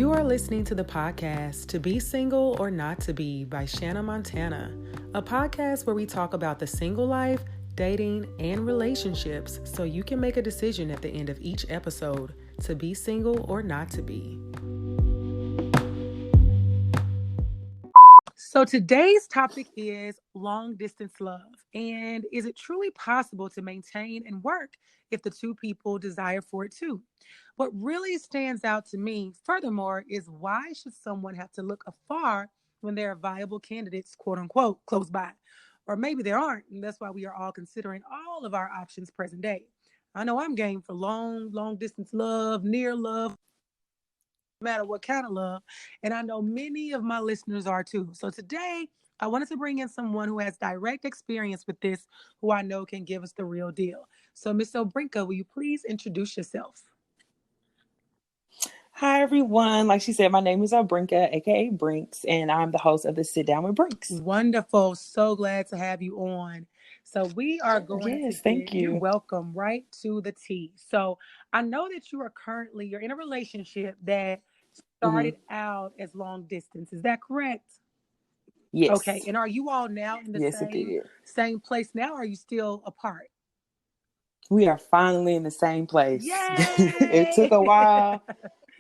You are listening to the podcast To Be Single or Not to Be by Shanna Montana, a podcast where we talk about the single life, dating, and relationships so you can make a decision at the end of each episode to be single or not to be. So today's topic is long distance love. And is it truly possible to maintain and work if the two people desire for it too? What really stands out to me, furthermore, is why should someone have to look afar when there are viable candidates, quote unquote, close by? Or maybe there aren't. And that's why we are all considering all of our options present day. I know I'm game for long distance love, near love, no matter what kind of love. And I know many of my listeners are too. So today, I wanted to bring in someone who has direct experience with this, who I know can give us the real deal. So, Miss Obrenka, will you please introduce yourself? Hi, everyone. Like she said, my name is Obrenka, aka Brinks, and I'm the host of the Sit Down with Brinks. Wonderful. So glad to have you on. So we are going to thank you. You're welcome right to the tea. So I know that you're in a relationship that started out as long distance. Is that correct? Yes. Okay. And are you all now in the same place now? Or are you still apart? We are finally in the same place. Yay! It took a while,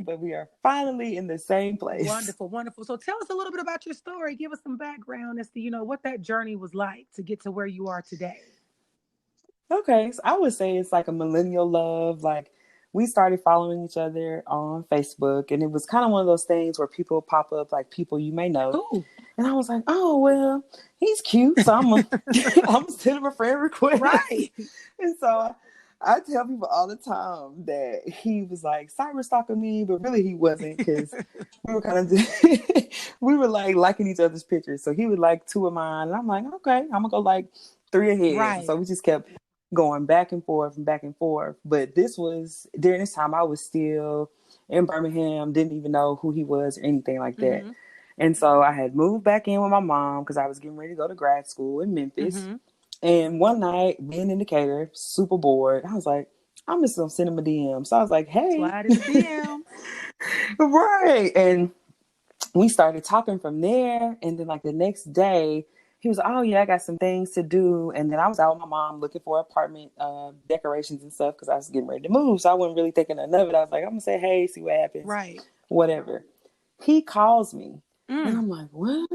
but we are finally in the same place. Wonderful. So tell us a little bit about your story. Give us some background as to, what that journey was like to get to where you are today. Okay. So I would say it's like a millennial love. Like, we started following each other on Facebook, and it was kind of one of those things where people pop up, like people you may know. Ooh. And I was like, oh, well, he's cute, so I'm going to send him a friend request. Right. And so I tell people all the time that he was like cyber stalking me, but really he wasn't, because we were kind of we were like liking each other's pictures. So he would like 2 of mine, and I'm like, okay, I'm gonna go like 3 ahead. Right. So we just kept going back and forth. But this was during this time I was still in Birmingham, didn't even know who he was or anything like that. Mm-hmm. And so I had moved back in with my mom because I was getting ready to go to grad school in Memphis. Mm-hmm. And one night, being in Decatur, super bored, I was like, I'm just going to send him a DM. So I was like, hey. Slide in the DM. Right. And we started talking from there. And then like the next day, he was like, oh, yeah, I got some things to do. And then I was out with my mom looking for apartment decorations and stuff because I was getting ready to move. So I wasn't really thinking none of it. I was like, I'm going to say, hey, see what happens. Right. Whatever. He calls me. And I'm like, what?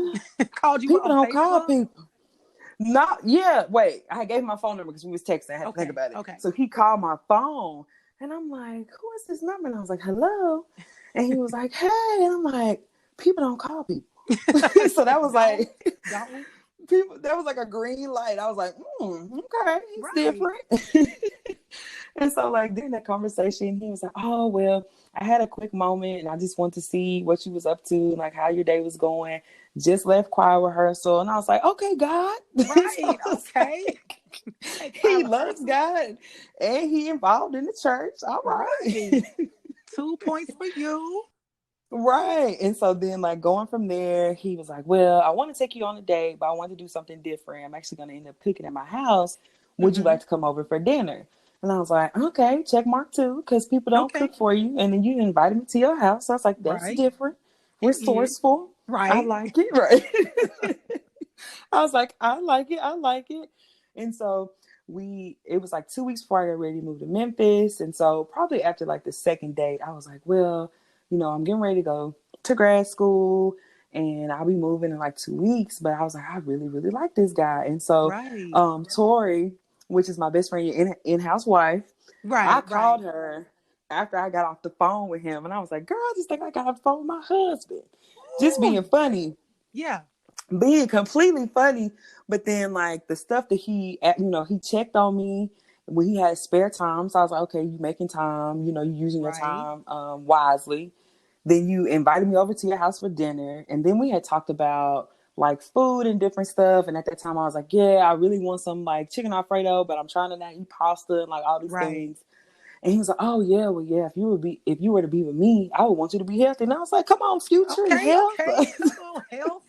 Called you People don't Facebook? call people. Wait, I gave him my phone number because we was texting. I had to think about it. Okay. So he called my phone, and I'm like, who is this number? And I was like, hello. And he was like, hey. And I'm like, people don't call people. So that was like, that was like a green light. I was like, okay, he's different. And so like during that conversation, he was like, oh, well, I had a quick moment and I just want to see what you was up to, like how your day was going. Just left choir rehearsal. And I was like, okay, God. Right. Okay. He loves God and he involved in the church. All right. 2 points for you. Right. And so then like going from there, he was like, well, I want to take you on a date, but I want to do something different. I'm actually going to end up cooking at my house. Would you like to come over for dinner? And I was like, okay, check mark 2, because people don't cook for you. And then you invited me to your house. So I was like, that's different. Resourceful. Right. I like it. Right. I was like, I like it. And so it was like 2 weeks before I got ready to move to Memphis. And so probably after like the second date, I was like, well, I'm getting ready to go to grad school and I'll be moving in like 2 weeks. But I was like, I really, really like this guy. And so Tori, which is my best friend, your in-house wife, I called her after I got off the phone with him. And I was like, girl, I just think I got off the phone with my husband. Just being funny. Yeah. Being completely funny. But then like the stuff that he checked on me when he had spare time. So I was like, okay, you making time, you using your time wisely. Then you invited me over to your house for dinner. And then we had talked about like food and different stuff. And at that time I was like, yeah, I really want some like chicken Alfredo, but I'm trying to not eat pasta and like all these things. And he was like, oh yeah, well yeah, if you were to be with me, I would want you to be healthy. And I was like, come on, future health. Okay. Come on, health.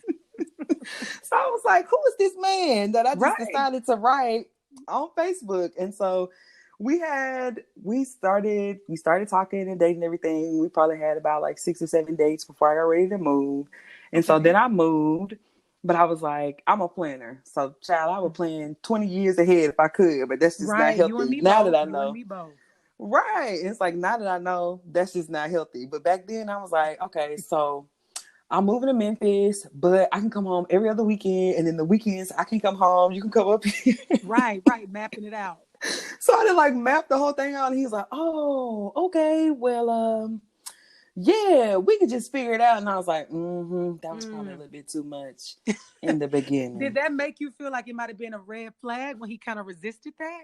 So I was like, who is this man that I just decided to write on Facebook? And so we started talking and dating and everything. We probably had about like 6 or 7 dates before I got ready to move. And so Okay. then I moved, but I was like, I'm a planner. So child, I would plan 20 years ahead if I could, but that's just not Right. You and healthy. me Now that both. I You and know. me both. Right. It's like now that I know that's just not healthy. But back then I was like, okay, so I'm moving to Memphis, but I can come home every other weekend, and then the weekends I can come home. You can come up here. Right, right. Mapping it out. So I did like map the whole thing out, and he's like, "Oh, okay, well, yeah, we could just figure it out." And I was like, that was probably a Mm. little bit too much in the Did beginning. that make you feel like it might have been a red flag when he kind of resisted that?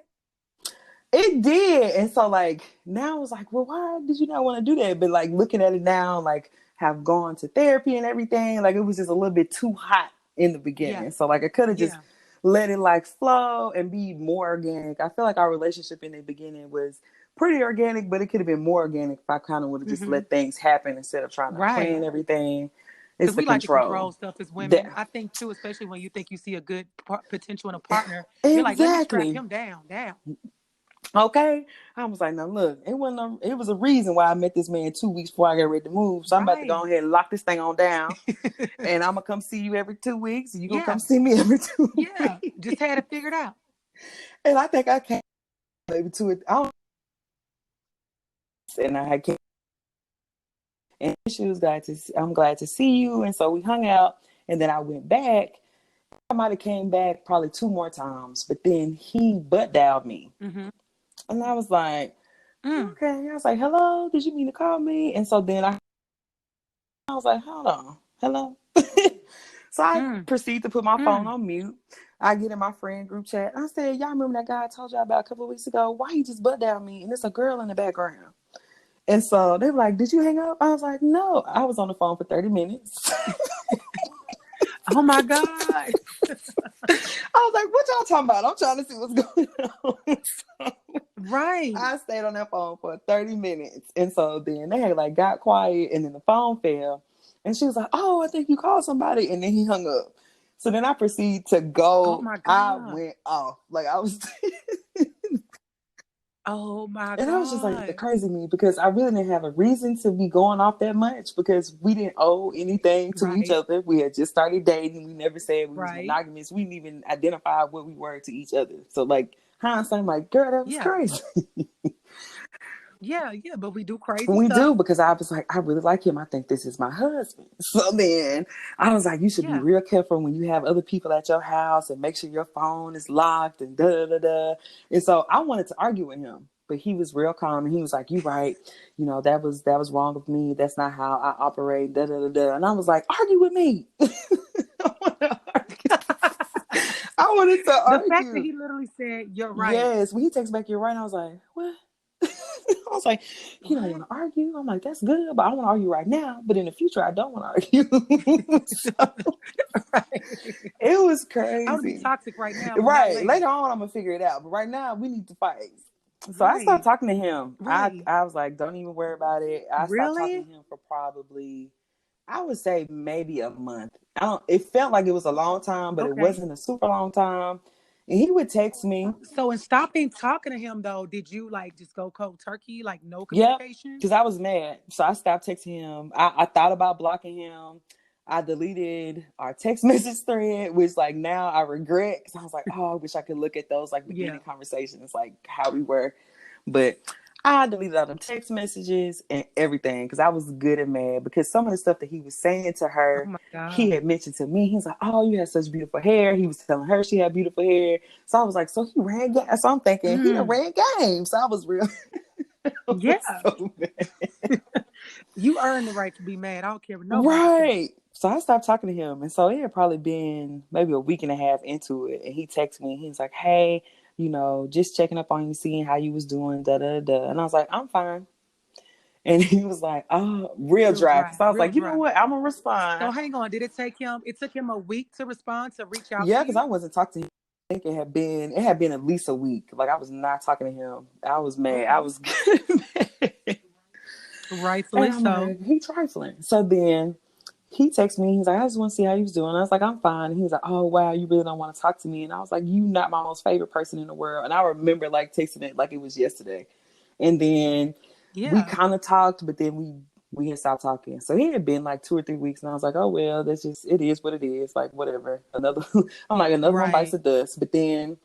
It did, and so like now I was like, well, why did you not want to do that? But like looking at it now, like have gone to therapy and everything, like it was just a little bit too hot in the Yeah. beginning. So like I could have just Yeah. let it like flow and be more organic. I feel like our relationship in the beginning was pretty organic, but it could have been more organic if I kind of would have just Hmm. let things happen instead of trying to Right. plan everything. It's Because the we like to control control. stuff as That women. I think too, especially when you think you see a good potential in a partner, you're like, let me strap exactly. him down, down. Okay. I was like, now look, it was a reason why I met this man 2 weeks before I got ready to move. So I'm about to go Right. ahead and lock this thing on down. And I'm gonna come see you every 2 weeks. And you gonna come Yeah. see me every two Yeah. weeks. Just had it figured out. And I think I came maybe to it. And I came and she was glad to I'm glad to see you. And so we hung out and then I went back. I might have came back probably 2 more times, but then he butt dialed me. Mm-hmm. And I was like, Mm. okay. I was like, hello, did you mean to call me? And so then I was like, hold on, hello. So I Mm. proceed to put my phone Mm. on mute. I get in my friend group chat. I said, y'all remember that guy I told y'all about a couple of weeks ago? Why he just butt down me? And there's a girl in the background. And so they were like, did you hang up? I was like, no. I was on the phone for 30 minutes. Oh my God. I was like, what y'all talking about? I'm trying to see what's going on. So Right. I stayed on that phone for 30 minutes. And so then they had like got quiet and then the phone fell. And she was like, oh, I think you called somebody. And then he hung up. So then I proceeded to Oh go. my I God. went off. Like I was Oh my and I was just like, the God. crazy me because I really didn't have a reason to be going off that much because we didn't owe anything to each Right. other. We had just started dating. We never said we was Right. monogamous. We didn't even identify what we were to each other. So like hindsight, I'm like, girl, that was Yeah. crazy. Yeah. Yeah. But we do crazy We stuff. do because I was like, I really like him. I think this is my husband. So then I was like, you should be Yeah. real careful when you have other people at your house and make sure your phone is locked and da da da da. And so I wanted to argue with him, but he was real calm and he was like, "You right, you know that was wrong of me. That's not how I operate." Da da da da. And I was like, "Argue with me." I want to argue. I wanted to The fact that argue. he literally said, you're right. Yes, when he texts back, "You're right," I was like, "What?" I was like, he don't want What? to argue. I'm like, that's good, but I want to argue right now. But in the future, I don't want to argue. So Right. it was I want to be crazy. toxic right now, but not Right. later. Later on, I'm going to figure it out. But right now, we need to fight. So I stopped Right. talking to him. Right. I was like, don't even worry about it. I stopped talking Really? to him for probably, I would say maybe a month. It felt like it was a long time, but it Okay. wasn't a super long time. And he would text me. So in stopping talking to him though, did you like just go cold turkey, like no Yep, communication? because I was mad. So I stopped texting him. I thought about blocking him. I deleted our text message thread, which like now I regret because I was like, oh, I wish I could look at those like Yeah. beginning conversations, like how we were. But I deleted all them text messages and everything because I was good and mad because some of the stuff that he was saying to Oh her, my he God. had mentioned to me. He's like, oh, you have such beautiful hair. He was telling her she had beautiful hair. So I was like, so he ran game. So I'm thinking he done Mm. ran game. So I was real Yeah. so mad. You earned the right to be mad. I don't care what nobody says. Right. So I stopped talking to him. And so it had probably been maybe a week and a half into it. And he texted me. He's like, hey, just checking up on you, seeing how you was doing, da da da. And I was like, I'm fine. And he was like, oh, real Real dry. dry. So I was Real like, you know dry. what? I'm going to So respond. hang on. Did it took him a week to respond, to reach out to Yeah, because I you? wasn't talking to him. I think it had been at least a week. Like I was not talking to him. I was mad. I Okay. was mad. Rightfully And I'm so. like, he trifling. So then he texted me. He's like, I just want to see how you was doing. I was like, I'm fine. And he was like, oh, wow, you really don't want to talk to me. And I was like, you not my most favorite person in the world. And I remember like texting it like it was yesterday. And then we Yeah. kind of talked, but then we had stopped talking. So he had been like 2 or 3 weeks, and I was like, oh well, that's just, it is what it is. Like whatever. Another, I'm like, another one bites Right. the dust. But then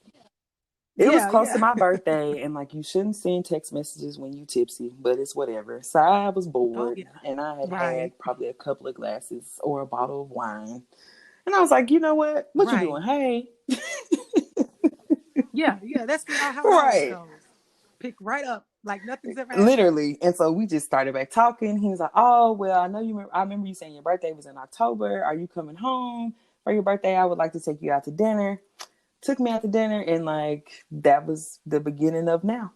it was Yeah. close to Yeah. my birthday, and like you shouldn't send text messages when you tipsy, but it's whatever. So I was Oh bored, yeah. and I had Right. had probably a couple of glasses or a bottle of wine, and I was like, you know what? What you Right. doing? Hey, Yeah. Yeah. That's how it always right. goes. Pick right up like nothing's ever happened. Literally. And so we just started back talking. He was like, oh, well, I remember you saying your birthday was in October. Are you coming home for your birthday? I would like to take you out to dinner. Took me out to dinner, and like that was the beginning of now.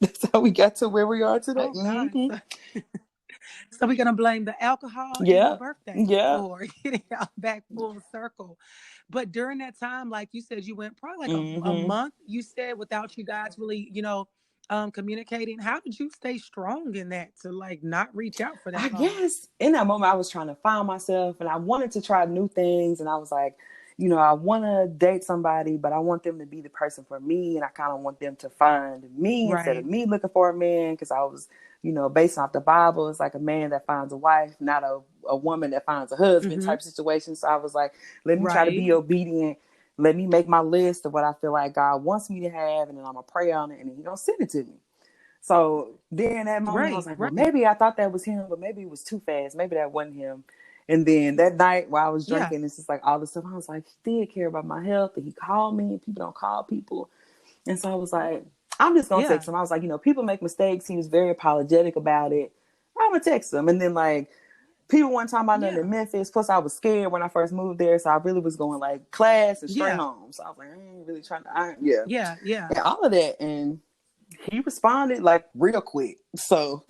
That's how we got to where we are today. Oh God. Mm-hmm. So we're gonna blame the alcohol and the Yeah. birthday Yeah. for getting out back full circle. But during that time, like you said, you went probably like a Mm-hmm. month, you said, without you guys really, communicating. How did you stay strong in that to like not reach out for I that long? guess in that moment I was trying to find myself, and I wanted to try new things, and I was like, I want to date somebody, but I want them to be the person for me, and I kind of want them to find me instead of Right. me looking for a man, because I was, based off the Bible, it's like a man that finds a wife, not a woman that finds a husband Mm-hmm. type situation. So I was like, let me try to Right. be obedient. Let me make my list of what I feel like God wants me to have, and then I'm gonna pray on it, and then He gonna send it to me. So then in that moment, I was Right. like, well, Right. maybe I thought that was him, but maybe it was too fast. Maybe that wasn't him. And then that night while I was Yeah. drinking, it's just like all this stuff. I was like, he did care about my health, and he called me, and people don't call people. And so I was like, I'm just going to Yeah. text him. I was like, people make mistakes. He was very apologetic about it. I'm going to text him. And then like, people weren't talking about nothing Yeah. in Memphis. Plus, I was scared when I first moved there. So I really was going like class and straight Yeah. home. So I was like, I ain't really trying to, yeah. Yeah. Yeah. And all of that. And he responded like real quick. So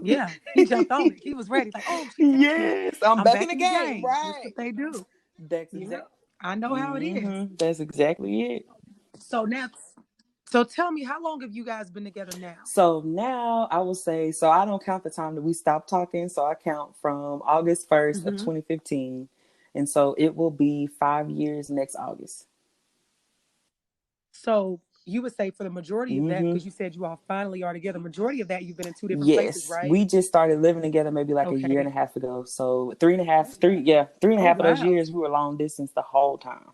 Yeah. He jumped on it. He was ready. Like, oh, she texted me. yes, I'm I'm back in back the in the game. game. That's Right. what they do. That's Yeah. exactly. I know how it is. That's exactly it. So now, so tell me, how long have you guys been together now? So now I will say, so I don't count the time that we stopped talking. So I count from August 1st of Mm-hmm. 2015. And so it will be 5 years next August. So you would say for the majority of that, Mm-hmm. because you said you all finally are together, majority of that you've been in two different places, Yes, right? we just started living together maybe like a year and Okay. a half ago. So three and a Oh half of those wow. years we were long distance the whole time.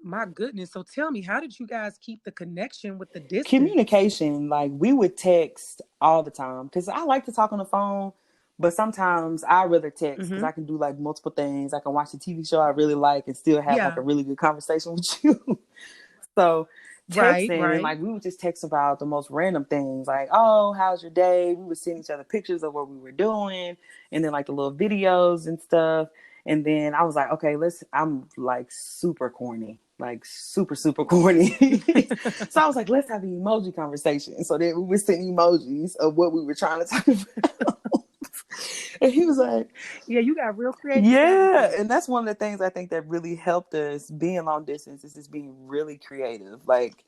My goodness. So tell me, how did you guys keep the connection with the distance? Communication, like we would text all the time because I like to talk on the phone, but sometimes I rather text because Mm-hmm. I can do like multiple things. I can watch a TV show I really like and still have like Yeah. a really good conversation with you. So Right. texting, and Right. like we would just text about the most random things, like, oh, how's your day? We would send each other pictures of what we were doing, and then like the little videos and stuff. And then I was like, okay, I'm like super corny, like super, super corny. So I was like, let's have an emoji conversation. So then we would send emojis of what we were trying to talk about. And he was like, Yeah, you got real creative with that one yeah. too. And that's one of the things I think that really helped us being long distance is just being really creative. Like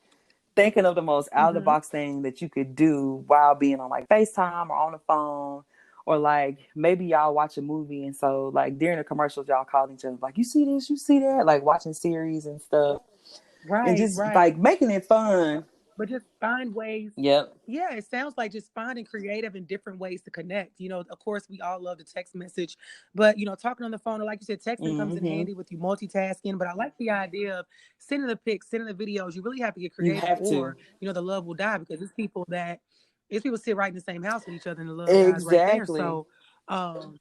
thinking of the most out of the Mm-hmm. box thing that you could do while being on like FaceTime or on the phone. Or like maybe y'all watch a movie, and so like during the commercials y'all call each other like, you see this, you see that, like watching series and stuff, and Right. just Right. like making it fun. But just find ways. Yep. Yeah, it sounds like just finding creative and different ways to connect. Of course, we all love the text message, but talking on the phone, or like you said, texting comes in Mm-hmm. handy with you multitasking. But I like the idea of sending the pics, sending the videos. You really have to get You creative, have to. or the love will die, because it's people sit right in the same house with each other, and the love dies right there. Exactly. So, um,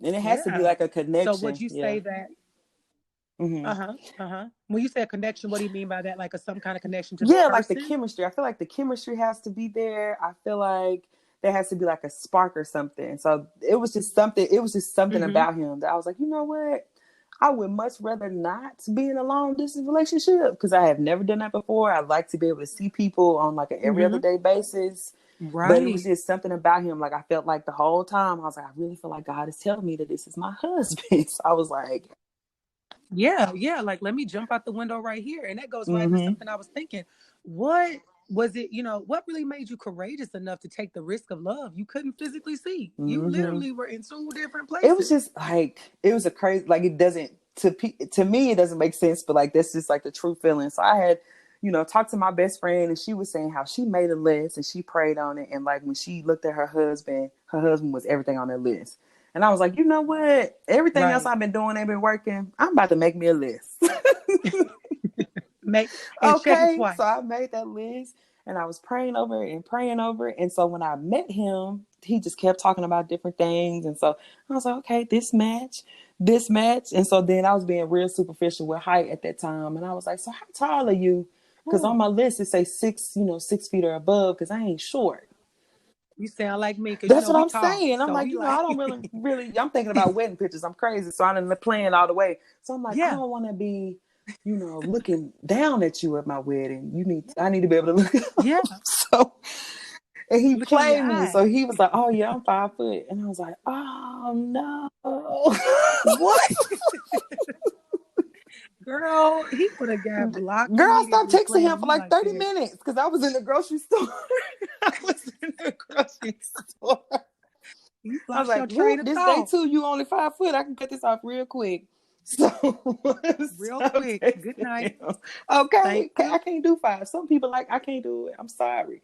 And it has to be yeah. like a So would connection. you Yeah. say that? Mm-hmm. Uh-huh. Uh-huh. When you say a connection, what do you mean by that? Like some kind of connection to the Yeah, like the person? chemistry. I feel like the chemistry has to be there. I feel like there has to be like a spark or something. So it was just something Mm-hmm. about him that I was like, you know what? I would much rather not be in a long distance relationship because I have never done that before. I like to be able to see people on like an every other Mm-hmm. day basis. But it was Right. just something about him. Like I felt like the whole time I was like, I really feel like God is telling me that this is my husband. So I was like, Yeah, yeah. Like, let me jump out the window right here. And that goes right into mm-hmm. something I was thinking. What? was it, what really made you courageous enough to take the risk of love you couldn't physically see? You Mm-hmm. literally were in two different It was places. just like, it was a crazy, like, it doesn't, to me, it doesn't make sense, but like, that's just like the true feeling. So I had, talked to my best friend, and she was saying how she made a list and she prayed on it. And like, when she looked at her husband was everything on that list. And I was like, you know what? Everything else Right. I've been doing ain't been working. I'm about to make me a list. Make and check it Okay. twice. So I made that list, and I was praying over it and praying over it. And so when I met him, he just kept talking about different things. And so I was like, okay, this match, this match. And so then I was being real superficial with height at that time. And I was like, so how tall are you? Because on Ooh, my list, it says 6 feet or above, because I ain't short. you sound like me because That's what we I'm tall. saying. I'm So like, we I like, don't really, I'm thinking about wedding pictures. I'm crazy. So I'm playing all the way. So I'm like, I yeah, don't want to be, looking down at you at my wedding. I need to be able to look up. yeah. So, and he Look you in your played me. So eyes. he was like, oh yeah, I'm 5 foot. And I was like, oh no. What? Girl, he would have got blocked Girl, I stopped immediately texting playing him with for me like like 30 that. minutes because I was in the grocery store. I was in the grocery store. You I was lost your like, train whoop, of this day thought two, you only 5 foot. I can cut this off real quick. So real stop quick. Good texting night. him. Okay, Thank I you. can't do 5. Some people like, I can't do it. I'm sorry.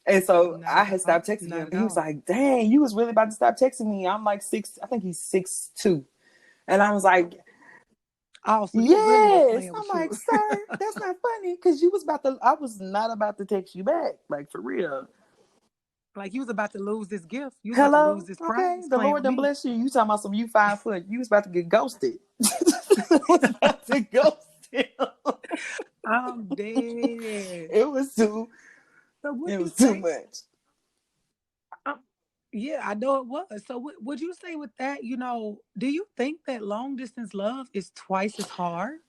And so Not I at had all. stopped texting Not him. at And he was all. like, dang, you was really about to stop texting me. I'm like 6, I think he's 6'2". And I was like, Oh, so he really was yes. playing I'm with you. like, sir, that's not funny. Because I was not about to text you back. Like, for real. Like you was about to lose this gift. You was about to lose Hello? this Okay. prize The playing Lord with done me. bless you. You talking about you 5 foot. You was about to get ghosted. Was about to ghost him. I'm dead. It was too, So would it you was too say? much. Um, yeah, I know it was. So would you say with that? Do you think that long distance love is twice as hard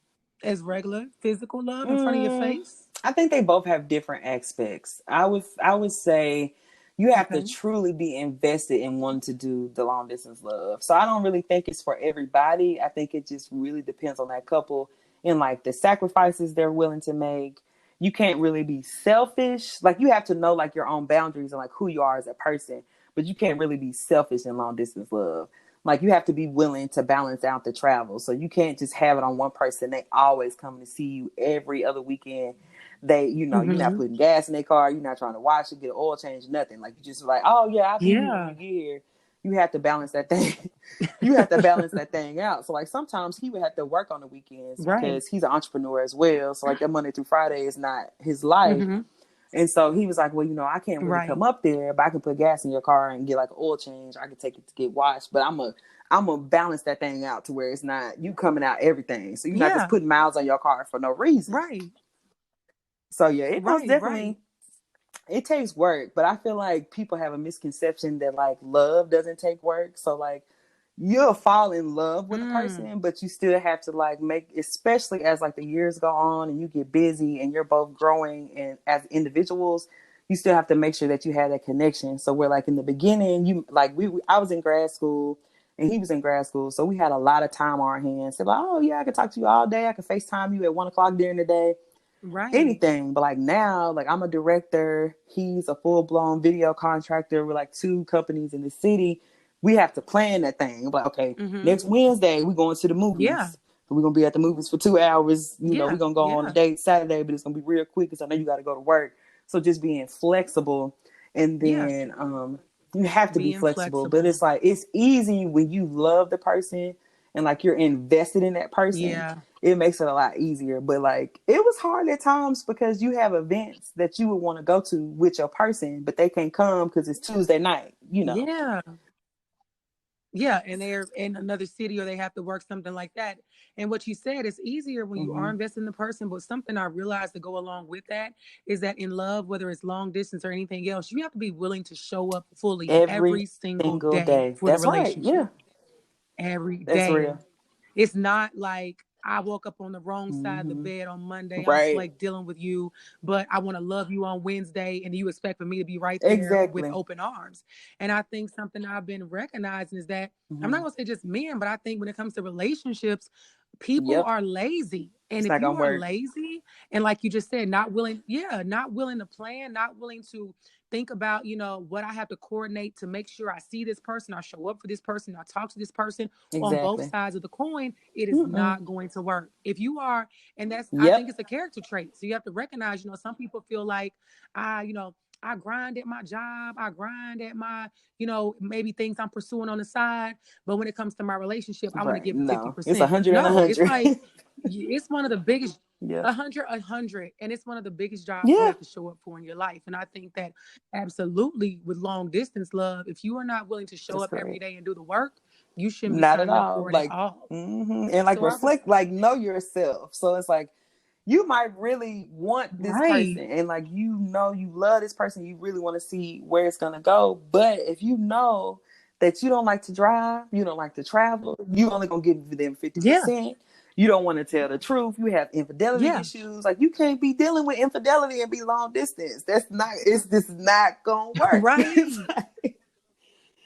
as regular physical love in front of your Mm, face? I think they both have different aspects. I would say you have to Okay. truly be invested in wanting to do the long distance love. So I don't really think it's for everybody. I think it just really depends on that couple and like the sacrifices they're willing to make. You can't really be selfish. Like, you have to know like your own boundaries and like who you are as a person, but you can't really be selfish in long distance love. Like, you have to be willing to balance out the travel. So you can't just have it on one person. They always come to see you every other weekend. You're not Mm-hmm. putting gas in their car. You're not trying to wash it, get an oil change, nothing. Like, you just like, oh yeah, I'll be here when you Yeah. get here. You have to balance that thing. You have to balance that thing out. So like, sometimes he would have to work on the weekends Right. because he's an entrepreneur as well. So like, that Monday through Friday is not his life. Mm-hmm. And so he was like, well, I can't really Right. come up there, but I can put gas in your car and get like an oil change. I can take it to get washed, but I'm gonna balance that thing out to where it's not you coming out everything. So you're not just Yeah. putting miles on your car for no reason. Right. So yeah, it most Right. Right. definitely, it takes work, but I feel like people have a misconception that like love doesn't take work. So like, you'll fall in love with a Mm. person, but you still have to like make, especially as like the years go on and you get busy and you're both growing and as individuals, you still have to make sure that you have that connection. So we're like in the beginning, I was in grad school and he was in grad school, so we had a lot of time on our hands. So like, oh yeah, I can talk to you all day. I can FaceTime you at 1 o'clock during the day, Right. anything. But like now, like, I'm a director, he's a full-blown video contractor with like 2 companies in the city. We have to plan that thing. Like, okay, Mm-hmm. next Wednesday we're going to the Yeah. movies. We're gonna be at the movies for 2 hours. We're Yeah. gonna go on a Yeah. date Saturday, but it's gonna be real quick because I know you got to go to work. So just being flexible, and Yeah. then you have to be Being flexible. But flexible. it's like, it's easy when you love the person and like you're invested in that person. Yeah. It makes it a lot easier. But like, it was hard at times because you have events that you would want to go to with your person, but they can't come because it's Tuesday night. Yeah. Yeah, and they're in another city or they have to work something like that. And what you said is easier when you are Hmm. investing in the person, but something I realized to go along with that is that in love, whether it's long distance or anything else, you have to be willing to show up fully Every every single single day day. for the That's right. relationship. Yeah, Every that's day. real. It's not like I woke up on the wrong side of the Hmm. bed on Monday. I'm Right. like dealing with you, but I want to love you on Wednesday, and you expect for me to be right there with Exactly. open arms. And I think something I've been recognizing is that I'm not Hmm. going to say just men, but I think when it comes to relationships, people Yep. are lazy. And It's if not you gonna are work. lazy and like you just said, not willing to plan, not willing to think about, what I have to coordinate to make sure I see this person, I show up for this person, I talk to this person on both Exactly. sides of the coin, it is Mm-mm. not going to work. If you are, and I think Yep. it's a character trait. So you have to recognize, some people feel like I grind at my job, I grind at my, maybe things I'm pursuing on the side. But when it comes to my relationship, I want to Right. give it No, it's a 50%. hundred and a No, it's hundred. like, it's one of the biggest, Yeah. 100, and it's one of the biggest jobs you Yeah. have to show up for in your life. And I think that absolutely with long distance love, if you are not willing to show That's up every correct. day and do the work, you shouldn't be Not at signing up all. for it at Like, all. and like So I was reflect, like know yourself. So it's like you might really want this right. person, and like you love this person, you really want to see where it's gonna go. But if you know that you don't like to drive, you don't like to travel, you only gonna give them Yeah. 50%. You don't want to tell the truth. You have infidelity Yeah. issues. Like you can't be dealing with infidelity and be long distance. That's not. It's just not gonna work. It's Right. like,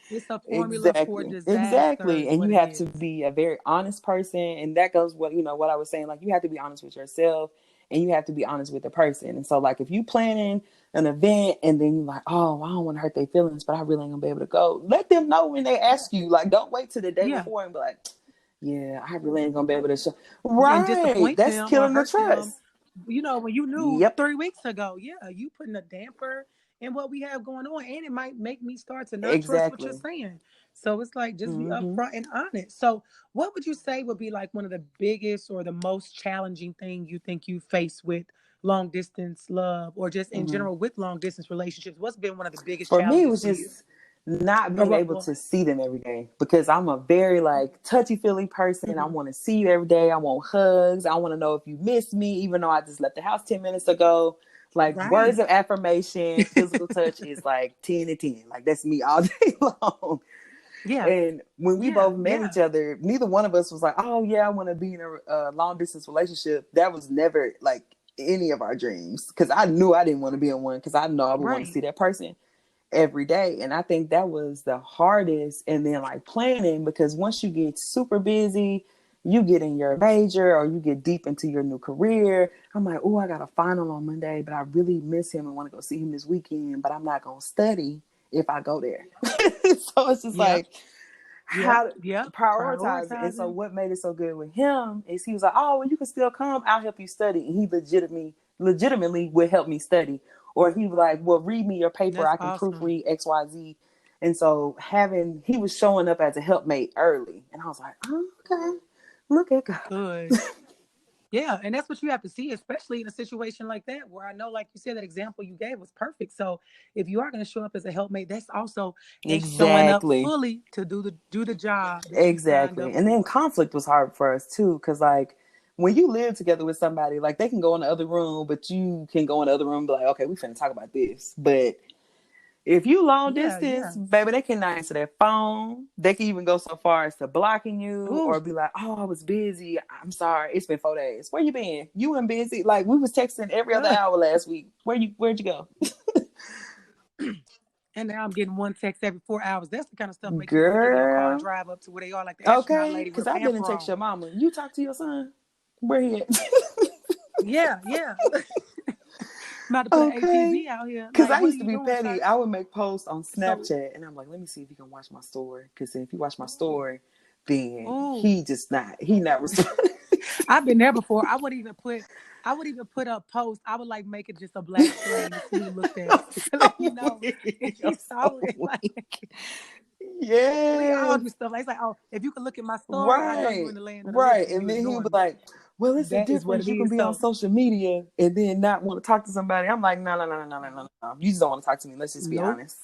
It's a formula for exactly, disaster, exactly. is And what you it have to is. be a very honest person, and that goes what I was saying. Like you have to be honest with yourself, and you have to be honest with the person. And so, like if you planning an event, and then you're like, oh, I don't want to hurt their feelings, but I really ain't gonna be able to go. Let them know when they ask you. Like, don't wait till the day Yeah. before and be like, yeah, I really ain't gonna be able to show. Yeah, and Right, disappoint that's them or killing the hurt them. trust. When you knew Yep, 3 weeks ago, yeah, you putting a damper in what we have going on, and it might make me start to not trust what you're exactly. saying. So it's like just be Hmm. upfront and honest. So, what would you say would be like one of the biggest or the most challenging thing you think you face with long distance love, or just in Hmm. general with long distance relationships? What's been one of the biggest For me, it challenges was for you? just not Or being what? able Well, to see them every day because I'm a very like touchy feely person. I mhm. want to see you every day. I want hugs. I want to know if you miss me, even though I just left the house 10 minutes ago. Like words Right? of affirmation, physical touch is like 10 to 10. Like that's me all day long. Yeah, And when we yeah, both met yeah. each other, neither one of us was like, oh, yeah, I want to be in a long distance relationship. That was never like any of our dreams because I knew I didn't want to be in one because I know I would want to Right. see that person every day. And I think that was the hardest. And then like planning, because once you get super busy, you get in your major or you get deep into your new career. I'm like, oh, I got a final on Monday, but I really miss him and want to go see him this weekend, but I'm not going to study if I go there. So it's just Yep. like Yep. how to Yep. prioritize it. And so Prioritizing. what made it so good with him is he was like, oh, well, you can still come. I'll help you study. And he legitimately would help me study. Or he was like, well, read me your paper. That's I can awesome. proofread X, Y, Z. And so he was showing up as a helpmate early. And I was like, oh, okay, look at God. Good. Yeah, and that's what you have to see, especially in a situation like that, where I know, like you said, that example you gave was perfect. So if you are going to show up as a helpmate, that's also that's showing up Exactly. fully to do the job that you signed Exactly. up And then for. conflict was hard for us too, because like when you live together with somebody, like they can go in the other room, but you can go in the other room and be like, okay, we finna talk about this. But if you long Yeah, distance, yeah. baby, they cannot answer their phone. They can even go so far as to blocking you Ooh, or be like, oh, I was busy. I'm sorry. It's been 4 days. Where you been? You been busy? Like we was texting every other ugh. hour last week. Where'd you go? And now I'm getting one text every 4 hours. That's the kind of stuff make you want to get in your car and Girl. drive up to where they are, like the astronaut Okay. lady with Cause a I've been in pamper text on. your mama. You talk to your son? Where he at? Yeah, yeah. I'm about to put an Okay. APB out here. Because Like, I what are used to you be doing, petty. sir? I would make posts on So, Snapchat and I'm like, let me see if he can watch my story. Because if he watch my story, then ooh. he not responding. I've been there before. I would even put up posts. I would like make it just a black screen to see who looked at it to let I'm me so know if weak. he I'm saw so it. Like weak. we all Yes. do stuff. Like it's like, oh, if you can look at my story, I know you're Right. in the land of the Right. living and And you then he'll be ignoring me. like, well, it's a That is what difference. it You can is. be on So social media and then not want to talk to somebody. I'm like, no, no, no, no, no, no, no, no. You just don't want to talk to me. Let's just be nope. honest.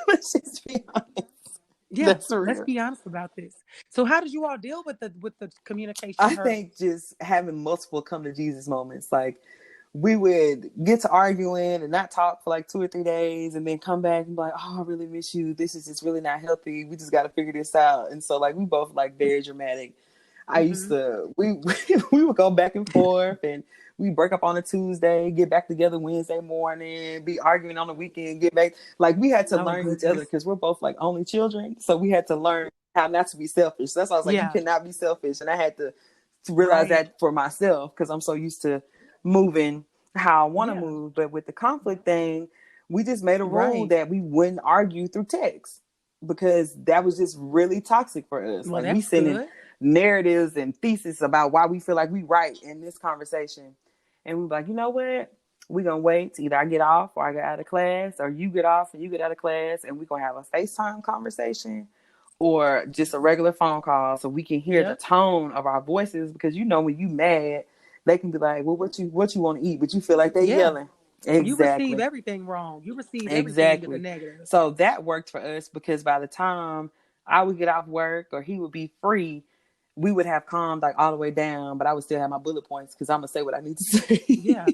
Let's just be honest. Yeah, That's let's real. be honest about this. So how did you all deal with the communication I hurdle? think just having multiple come to Jesus moments, like we would get to arguing and not talk for like 2 or 3 days and then come back and be like, oh, I really miss you. This is just really not healthy. We just got to figure this out. And so like we both like very dramatic. I used Mm-hmm. to, we would go back and forth and we break up on a Tuesday, get back together Wednesday morning, be arguing on the weekend, get back. Like we had to Oh learn each other goodness. because we're both like only children. So we had to learn how not to be selfish. So that's why I was like, you Yeah. cannot be selfish. And I had to to realize Right. that for myself, because I'm so used to moving how I want to Yeah. move. But with the conflict thing, we just made a rule Right. that we wouldn't argue through text, because that was just really toxic for us. Well, Like, we that's sending good. narratives and thesis about why we feel like we right in this conversation. And we were like, you know what? We're going to wait till either I get off or I get out of class, or you get off and you get out of class, and we're going to have a FaceTime conversation or just a regular phone call so we can hear the Yep. tone of our voices. Because when you mad, they can be like, well, what you want to eat? But you feel like they Yeah. yelling. You receive Exactly. everything wrong. You receive everything in the Exactly. negative. So that worked for us, because by the time I would get off work or he would be free, we would have calmed like all the way down, but I would still have my bullet points because I'm gonna say what I need to say. Yeah.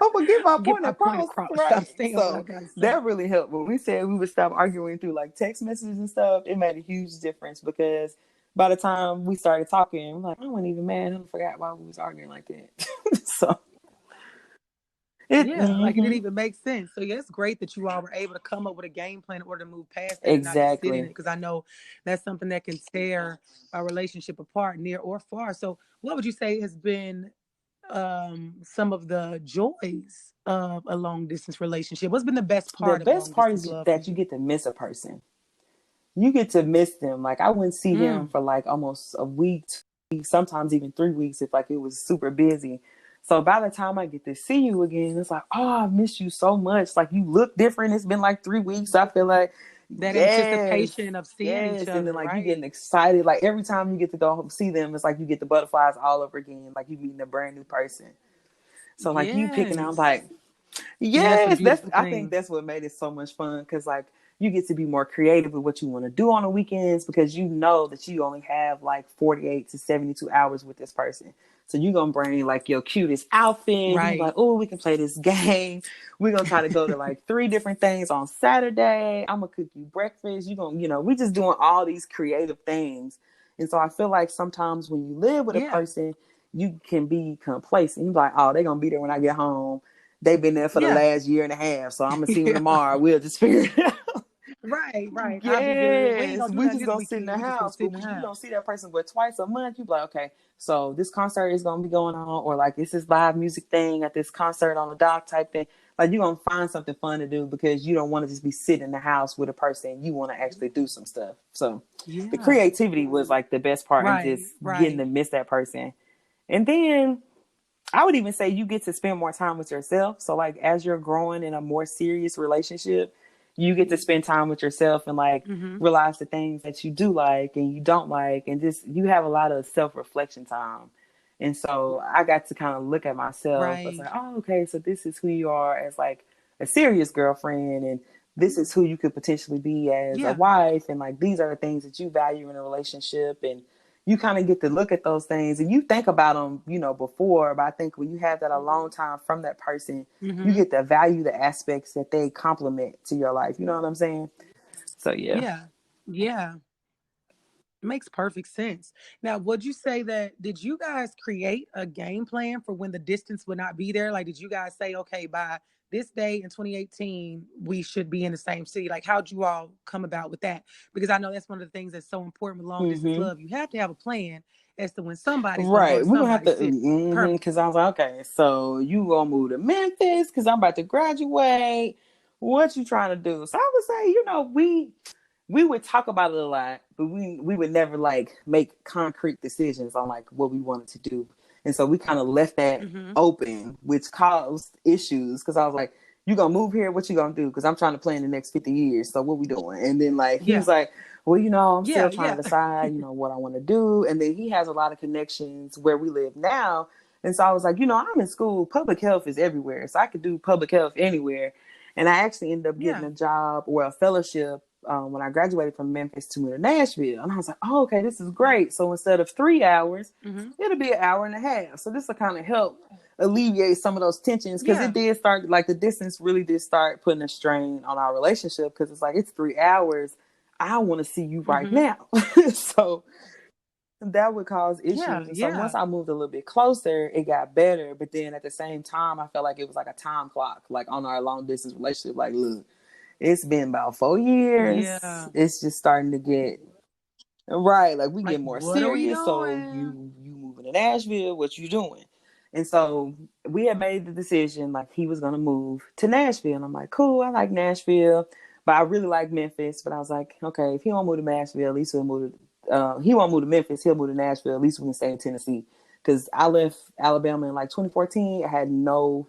I'm gonna get my Get point my point across, across. I'm right? saying what I So gotta say. that really helped. When we said we would stop arguing through like text messages and stuff, it made a huge difference, because by the time we started talking, I'm like, I wasn't even mad. I forgot why we was arguing like that. So it Yeah, like it didn't even make sense. So yeah, it's great that you all were able to come up with a game plan in order to move past that and not just sit in it. exactly. Because I know that's something that can tear a relationship apart, near or far. So what would you say has been some of the joys of a long distance relationship? What's been the best The part of best long part distance is love for that you you? get to miss a person. You get to miss them. Like, I wouldn't see them Mm, for like almost a week, 2 weeks, sometimes even 3 weeks if like it was super busy. So by the time I get to see you again, it's like, oh, I miss you so much. Like, you look different. It's been like 3 weeks. I feel like, that yes, anticipation of seeing each yes. And then other, like you right? getting excited. Like, every time you get to go see them, it's like you get the butterflies all over again. Like, you meeting a brand new person. So like you picking out Yes. like, That's a yes, beautiful I think thing. that's what made it so much fun, because like you get to be more creative with what you want to do on the weekends, because you know that you only have like 48 to 72 hours with this person. So you're gonna bring like your cutest outfit. You're like, Right. oh, we can play this game. We're gonna try to go to like 3 different things on Saturday. I'm gonna cook you breakfast. You're gonna, we just doing all these creative things. And so I feel like sometimes when you live with a Yeah. person, you can be complacent. You're like, oh, they're gonna be there when I get home. They've been there for the Yeah. last year and a half, so I'm gonna see them Yeah. tomorrow. We'll just figure it out. Right, right. I'll be good. We ain't Yes, gonna do we nothing just this gonna sit in weekend. the We just gonna house. sit But in the when you house. don't see that person but twice a month, you be like, okay, so this concert is gonna be going on, or like it's this live music thing at this concert on the dock type thing. Like, you're gonna find something fun to do, because you don't want to just be sitting in the house with a person. You want to actually do some stuff. So the Yeah. creativity was like the best part, and Right, just getting right. to miss that person. And then I would even say you get to spend more time with yourself. So like, as you're growing in a more serious relationship, you get to spend time with yourself and like Mm-hmm. realize the things that you do like and you don't like, and just you have a lot of self-reflection time. And so I got to kind of look at myself. I was Right. like, oh, okay, so this is who you are as like a serious girlfriend, and this is who you could potentially be as a Yeah. wife, and like these are the things that you value in a relationship. And you kind of get to look at those things, and you think about them, before. But I think when you have that a long time from that person, you Mm-hmm. get to value the aspects that they complement to your life. You know what I'm saying? So yeah. Yeah. Yeah. Makes perfect sense. Now, would you say that did you guys create a game plan for when the distance would not be there? Like, did you guys say, okay, by this day in 2018, we should be in the same city? Like, how'd you all come about with that? Because I know that's one of the things that's so important with long distance Hmm. love. You have to have a plan as to when somebody's going to go Right. to We're gonna have somebody's to, city because permanently. I was like, okay, so you gonna move to Memphis because I'm about to graduate. What you trying to do? So I would say, we would talk about it a lot, but we would never like make concrete decisions on like what we wanted to do. And so we kind of left that Mm-hmm. open, which caused issues, because I was like, you gonna move here? What you gonna do? Because I'm trying to plan the next 50 years. So what we doing? And then like he was Yeah. like, well, I'm still Yeah. trying Yeah. to decide, what I want to do. And then he has a lot of connections where we live now. And so I was like, I'm in school. Public health is everywhere. So I could do public health anywhere. And I actually ended up getting Yeah. a job or a fellowship when I graduated from Memphis to move to Nashville. And I was like, oh, okay, this is great. So instead of 3 hours, Mm-hmm. it'll be an hour and a half. So this will kind of help alleviate some of those tensions, because it Yeah. did start, like, the distance really did start putting a strain on our relationship, because it's like, it's 3 hours. I want to see you right Mm-hmm. now. So that would cause Yeah. issues. And so once Yeah. I moved a little bit closer, it got better. But then at the same time, I felt like it was like a time clock, like on our long distance relationship. Like, look, it's been about 4 years. Yeah. It's just starting to get Right, like we Like, get more what are we serious. So doing? you moving to Nashville, what you doing? And so we had made the decision like he was gonna move to Nashville. And I'm like, cool, I like Nashville, but I really like Memphis. But I was like, okay, if he won't move to Nashville, at least he'll move to he won't move to Memphis, he'll move to Nashville, at least we can stay in Tennessee. Because I left Alabama in like 2014. I had no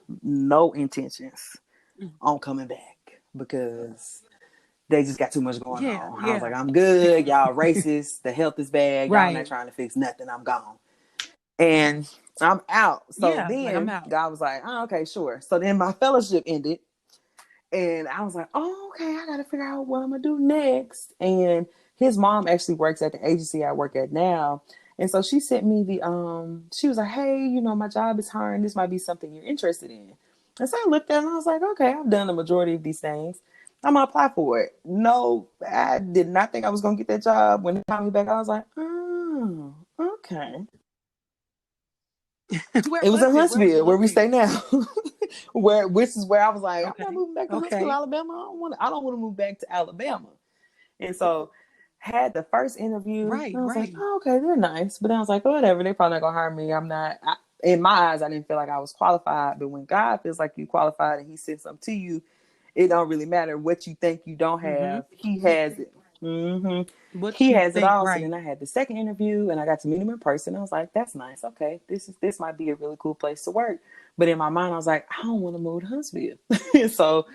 intentions Mm. on coming back because they just got too much going Yeah, on. I was like, yeah. I'm good. Y'all racist. The health is bad. Y'all not Right. trying to fix nothing. I'm gone. And I'm out. So Yeah, like I'm then out. God was like, oh, okay, sure. So then my fellowship ended. And I was like, oh, okay, I got to figure out what I'm going to do next. And his mom actually works at the agency I work at now. And so she sent me she was like, hey, my job is hiring. This might be something you're interested in. And so I looked at it and I was like, okay, I've done the majority of these things. I'm going to apply for it. No, I did not think I was going to get that job. When they called me back, I was like, oh, okay. Where It was in was it? Where was the Huntsville, where we stay location? now. Which is where I was like, I'm not Okay. moving back to Huntsville, Okay. Alabama. I don't want to move back to Alabama. And so had the first interview, Right, and I was like, right. oh, okay, they're nice. But then I was like, oh, whatever, they probably not gonna hire me. I'm not. In my eyes, I didn't feel like I was qualified. But when God feels like you qualified and He sends something to you, it don't really matter what you think you don't Mm-hmm. have. He has it. What He you has it think, all. So then right. I had the second interview, and I got to meet him in person. I was like, that's nice. Okay, this might be a really cool place to work. But in my mind, I was like, I don't want to move to Huntsville. So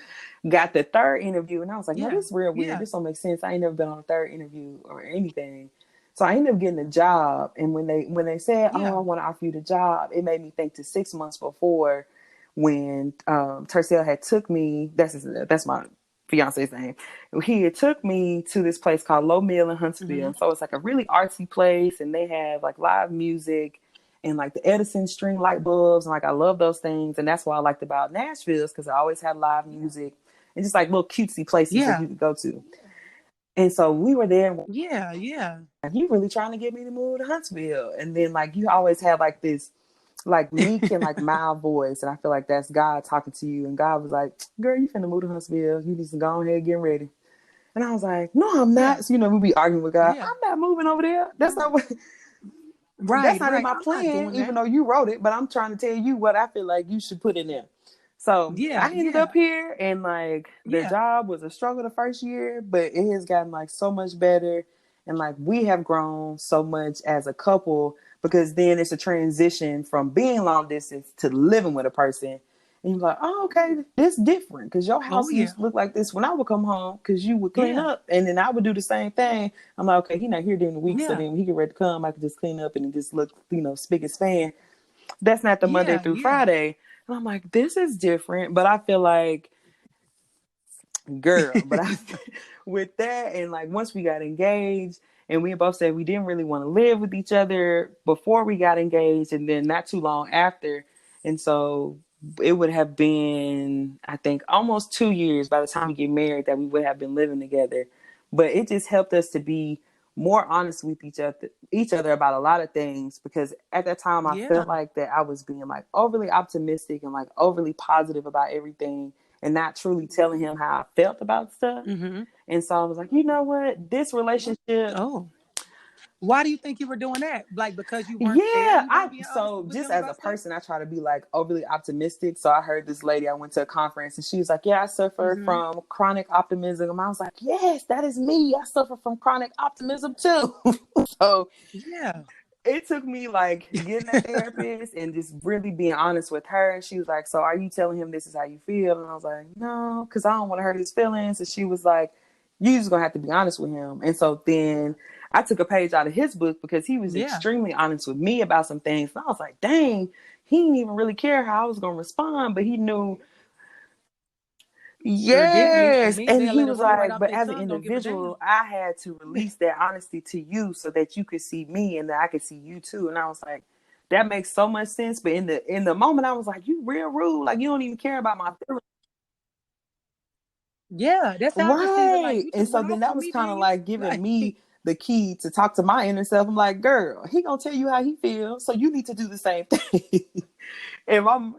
got the third interview, and I was like, no, Yeah. this is real weird. Yeah. This don't make sense. I ain't never been on a third interview or anything. So I ended up getting a job. And when they said, oh, Yeah. I want to offer you the job, it made me think to 6 months before when Tercel had took me. That's my fiance's name. He had took me to this place called Low Mill in Mm-hmm. Huntsville. So it's like a really artsy place, and they have like live music and like the Edison string light bulbs, and like I love those things. And that's what I liked about Nashville, is because I always had live music and just like little cutesy places that Yeah. you could go to. And so we were there, Yeah. Yeah. and you really trying to get me to move to Huntsville. And then like you always have like this like meek and like mild voice, and I feel like that's God talking to you. And God was like, girl, you finna move to Huntsville, you need to go ahead and get ready. And I was like, no, I'm Yeah. not. So, we be arguing with God. Yeah. I'm not moving over there. That's Right. not in Right. my I'm not plan, doing even that. though you wrote it, but I'm trying to tell you what I feel like you should put in there. So Yeah. I ended Yeah. up here, and like the Yeah. job was a struggle the first year, but it has gotten like so much better. And like we have grown so much as a couple, because then it's a transition from being long distance to living with a person. And you're like, oh, okay, this different, because your Oh house yeah. used to look like this when I would come home, because you would clean Yeah. up, and then I would do the same thing. I'm like, okay, he's not here during the week, so Yeah. then when he get ready to come, I could just clean up and it just look, spick and span. That's not the Monday Yeah. through Yeah. Friday. And I'm like, this is different, but I feel like, girl, but I with that, and like once we got engaged, and we both said we didn't really want to live with each other before we got engaged, and then not too long after. And so it would have been, I think, almost 2 years by the time we get married that we would have been living together. But it just helped us to be more honest with each other about a lot of things, because at that time I felt Yeah. like that I was being like overly optimistic and like overly positive about everything, and not truly telling him how I felt about stuff. Mm-hmm. And so I was like, you know what? This relationship, Oh. Why do you think you were doing that? Like because you weren't there, yeah. you weren't I being honest so with just him as a about stuff? person, I try to be like overly optimistic. So I heard this lady, I went to a conference, and she was like, yeah, I suffer Mm-hmm. from chronic optimism. I was like, yes, that is me. I suffer from chronic optimism too. So Yeah. it took me like getting a therapist and just really being honest with her. And she was like, so are you telling him this is how you feel? And I was like, no, because I don't want to hurt his feelings. And she was like, you just gonna have to be honest with him. And so then I took a page out of his book, because he was Yeah. extremely honest with me about some things. And I was like, dang, he didn't even really care how I was gonna respond, but he knew. Forgive me. Some Yes. men, And they'll he let it was roll right like, off but their as an tongue, don't give a damn. individual, I had to release that honesty to you so that you could see me and that I could see you too. And I was like, that makes so much sense. But in the moment, I was like, you real rude. Like, you don't even care about my feelings. Yeah, that's how I perceive it. Like Right. you And just so went then off that on was me, kind of dang it. like giving Like me the key to talk to my inner self. I'm like, girl, he gonna tell you how he feels, so you need to do the same thing. If I'm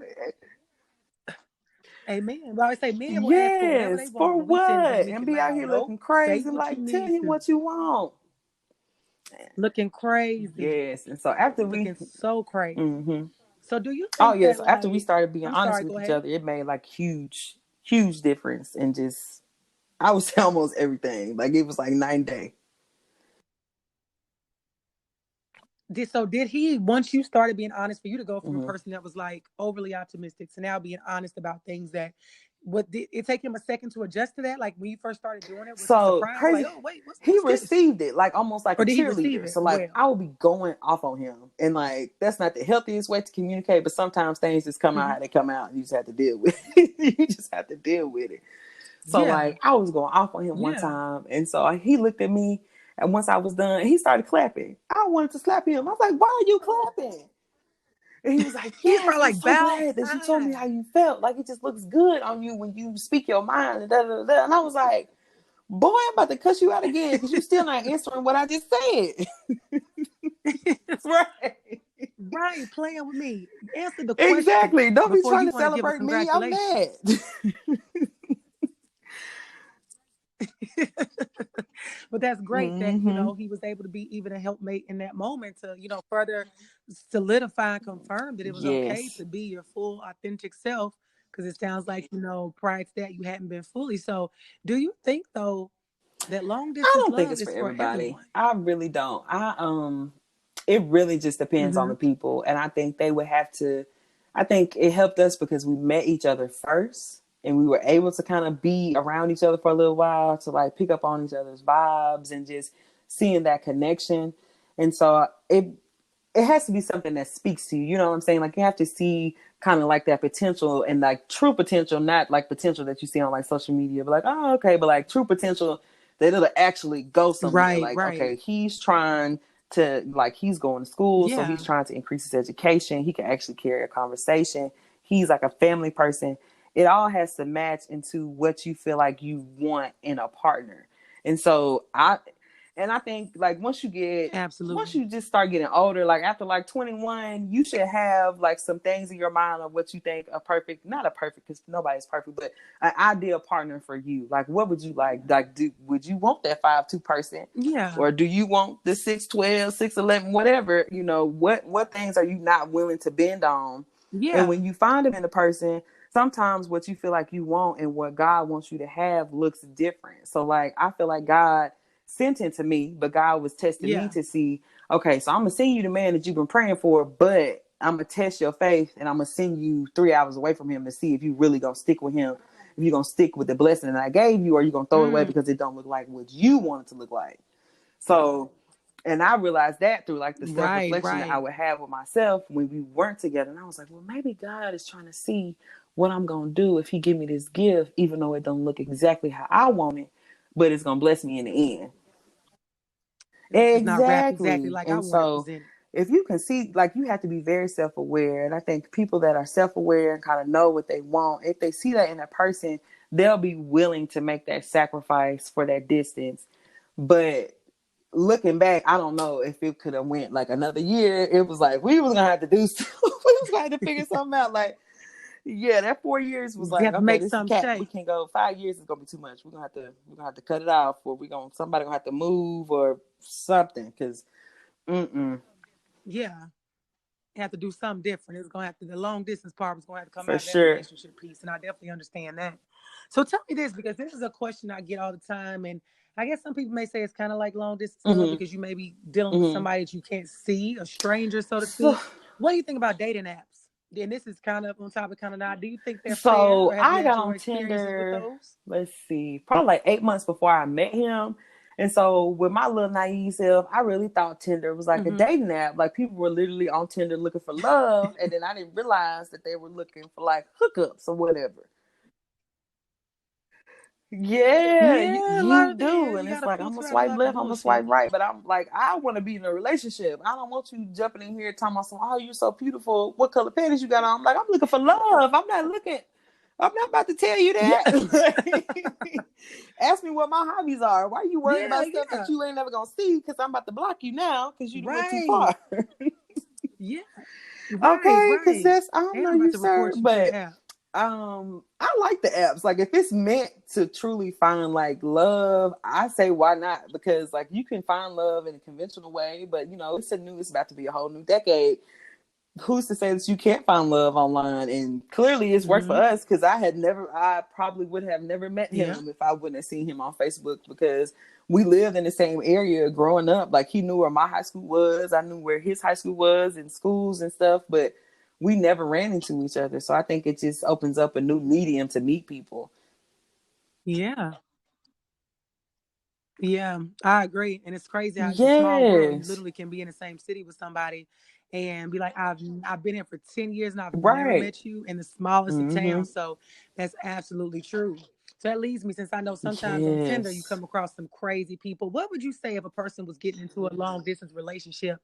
amen. But I always say men will ask for whatever they yes, want, for but we tend to be what? meek And and be out mild. here Nope. looking Say crazy. what you Like, tell need him to. what you want. looking crazy, Yes. And so after we, looking so crazy. mm-hmm. So do you Oh think yeah, that so after we like, started being I'm honest sorry, with go each ahead. other, it made like huge difference in just, I would say, almost everything. Like it was like 9 day. Did he, once you started being honest, for you to go from a Mm-hmm. person that was like overly optimistic to now being honest about things that, what did it take him a second to adjust to that? Like when you first started doing it, was he So surprised? Like, crazy. oh wait, He what's this? received it like almost like Or a did he receive cheerleader. it So like well? I would be going off on him, and like that's not the healthiest way to communicate. But sometimes things just come out Hmm. how they come out, and you just have to deal with it. You just have to deal with it. So Yeah, like I was going off on him one yeah. time, and so he looked at me, and once I was done, he started clapping. I wanted to slap him. I was like, "Why are you clapping?" And he was like, He's "Yes, probably I'm like, so about glad that you told me how time. you felt. Like it just looks good on you when you speak your mind." And da da da. And I was like, "Boy, I'm about to cuss you out again because you still not answering what I just said." Right. Right, playing with me. Answer the question Exactly. Don't be before trying you to want to give a celebrate me. I'm congratulations. mad. But that's great that, Mm-hmm. he was able to be even a helpmate in that moment to, further solidify and confirm that it was okay Yes. to be your full authentic self. Because it sounds like, prior to that, you hadn't been fully. So do you think though that long I distance don't think love it's is for for everybody. everyone? I really don't. It really just depends on Hmm. the people. And I think they would have to, I think it helped us because we met each other first and we were able to kind of be around each other for a little while to like pick up on each other's vibes and just seeing that connection. And so it has to be something that speaks to you. You know what I'm saying? Like you have to see kind of like that potential and like true potential, not like potential that you see on like social media, but like, oh, okay, but like true potential that it'll actually go somewhere. Right, Like, right. okay, he's trying to like he's going to school, so he's Yeah, trying to increase his education. He can actually carry a conversation. He's like a family person. It all has to match into what you feel like you want in a partner. And so I think like once absolutely. you just start getting older, like after like 21, you should have like some things in your mind of what you think a perfect, not a perfect, because nobody's perfect, but an ideal partner for you. Like, what would you like? Like, would you want that 5'2" person? Yeah, Or do you want the 6'12", 6'11", whatever? What things are you not willing to bend on? And yeah, when you find them in a person, sometimes what you feel like you want and what God wants you to have looks different. So like I feel like God sent him to me, but God was testing me yeah, to see, okay, so I'm gonna send you the man that you've been praying for, but I'm gonna test your faith and I'm gonna send you 3 hours away from him to see if you really gonna stick with him, if you're gonna stick with the blessing that I gave you, or you gonna throw it away mm, because it don't look like what you want it to look like. So, and I realized that through like the right, self-reflection that I right. would have with myself when we weren't together. And I was like, well, maybe God is trying to see what I'm gonna do if he give me this gift, even though it don't look exactly how I want it, but it's gonna bless me in the end. It's not wrapped exactly Exactly. like I And want it so presented. if you can see, like you have to be very self-aware. And I think people that are self-aware and kind of know what they want, if they see that in a person, they'll be willing to make that sacrifice for that distance. But looking back, I don't know if it could have went like another year. It was like we was gonna have to do we was gonna have to figure something out. Like, yeah, that 4 years was You like, have to okay, make this is something cap. We shake. can go 5 years is gonna be too much. We're gonna have to cut it off, or somebody gonna have to move or something. Cause Yeah. Have to do something different. It's gonna have to, the long distance part was gonna have to come for out of that sure. relationship piece. And I definitely understand that. So tell me this, because this is a question I get all the time. And I guess some people may say it's kind of like long distance love Mm-hmm. because you may be dealing with Mm-hmm. somebody that you can't see, a stranger, so to So, speak. What do you think about dating apps? And this is kind of on topic, kind of not. Do you think they're fair, so or have you I had got your on experiences with Tinder. those? Let's see, probably like 8 months before I met him. And so with my little naive self, I really thought Tinder was like a Mm-hmm. dating app. Like people were literally on Tinder looking for love, and then I didn't realize that they were looking for like hookups or whatever. Yeah, you, Yeah, a lot you of do. that. And You it's gotta like, I'm filter gonna out a swipe lot of left, I'm gonna swipe bullshit. right. But I'm like, I want to be in a relationship. I don't want you jumping in here talking about some, oh, you're so beautiful. What color panties you got on? I'm like, I'm looking for love. I'm not about to tell you Yeah, that. Ask me what my hobbies are. Why are you worried yeah, about stuff that yeah. you ain't never gonna see? Because I'm about to block you now because you done went too Right. far. Yeah. Right, Okay, because right. that's, I don't And know I'm about you, to sir. report you to the But app. I like the apps. Like if it's meant to truly find like love, I say why not? Because like you can find love in a conventional way, but you know, it's about to be a whole new decade. Who's to say that you can't find love online? And clearly it's worked for Mm-hmm. us, because I probably would have never met Yeah. him if I wouldn't have seen him on Facebook, because we lived in the same area growing up. Like he knew where my high school was, I knew where his high school was, and schools and stuff, but we never ran into each other. So I think it just opens up a new medium to meet people. Yeah. Yeah, I agree. And it's crazy how it's a small world. You Yes. literally can be in the same city with somebody and be like, I've been here for 10 years and I've never Right. met you in the smallest of Mm-hmm. towns. So that's absolutely true. So that leads me, since I know sometimes on Tinder you Yes. come across some crazy people. What would you say if a person was getting into a long distance relationship,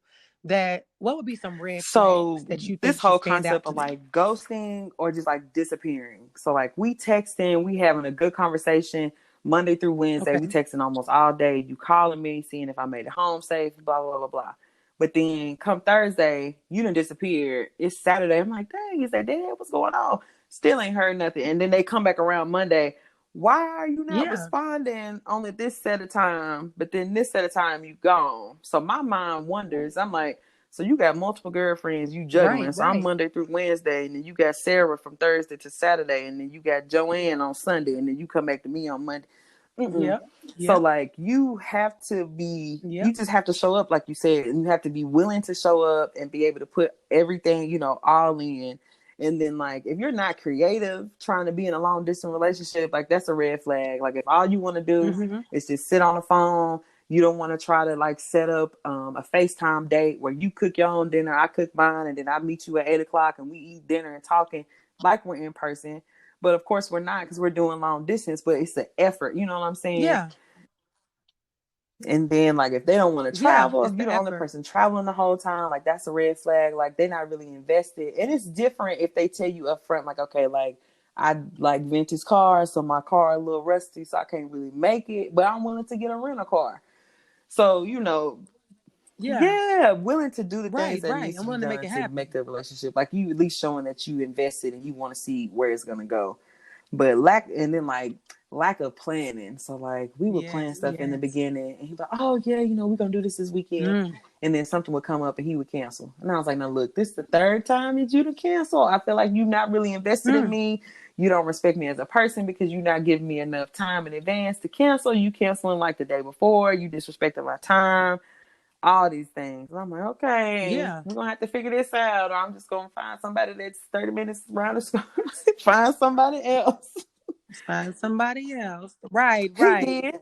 that what would be some red flags So that you this think should whole stand out concept to of them? like ghosting or just like disappearing. So like we texting, we having a good conversation Monday through Wednesday. We Okay. texting almost all day. You calling me, seeing if I made it home safe, blah blah blah blah. But then come Thursday, you done disappeared. It's Saturday. I'm like, dang, is that dead? What's going on? Still ain't heard nothing. And then they come back around Monday. Why are you not Yeah. responding only this set of time? But then this set of time you gone. So my mind wonders. I'm like, so you got multiple girlfriends you Right, juggling. So I'm right. Monday through Wednesday, and then you got Sarah from Thursday to Saturday, and then you got Joanne on Sunday, and then you come back to me on Monday. Mm-mm. Yep. So Yep. like you Yep. just have to show up, like you said, and you have to be willing to show up and be able to put everything, all in. And then like if you're not creative trying to be in a long distance relationship, like that's a red flag. Like if all you want to do Mm-hmm. is just sit on the phone, you don't want to try to like set up a FaceTime date where you cook your own dinner, I cook mine, and then I meet you at 8 o'clock and we eat dinner and talking like we're in person. But of course we're not, because we're doing long distance, but it's the effort, you know what I'm saying? Yeah. And then like if they don't want to Yeah. travel, It's if you're the the only effort. person traveling the whole time, like that's a red flag. Like they're not really invested. And it's different if they tell you up front, like, okay, like I like vintage cars, so my car a little rusty, so I can't really make it, but I'm willing to get a rental car. So, Yeah. yeah, willing to do the things Right, that right. needs I'm to be willing to make done it to make happen. the relationship. Like you at least showing that you invested and you want to see where it's gonna go. But lack of planning. So like we would plan Yes, stuff in the yes. beginning, and he'd be like, oh yeah, we're gonna do this weekend. Mm, And then something would come up and he would cancel. And I was like, no, look, this is the third time that you to cancel. I feel like you're not really invested in mm. me. You don't respect me as a person because you're not giving me enough time in advance to cancel. You canceling like the day before. You disrespecting my time. All these things. And I'm like, okay, Yeah. we're gonna have to figure this out, or I'm just gonna find somebody that's 30 minutes around the school. Find somebody else. Let's find somebody else. Right, He right. did.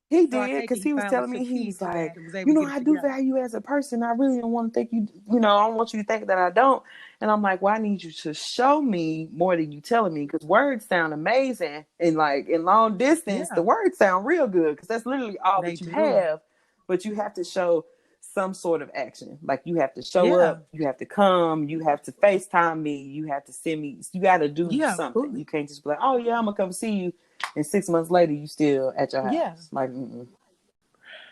He So I did, take it because he he was finally telling took me, he heed was to like, that and was able to get it I do together. value you as a person. I really don't want to think I don't want you to think that I don't. And I'm like, well, I need you to show me more than you telling me, because words sound amazing. And like in long distance, the Yeah, words sound real good, because that's literally all they that you do. have. But you have to show some sort of action. Like you have to show Yeah. up, you have to come, you have to FaceTime me, you have to send me, you got to do Yeah, something. absolutely. You can't just be like, oh yeah, I'm gonna come see you, and 6 months later you still at your Yeah. house. Like, mm-mm.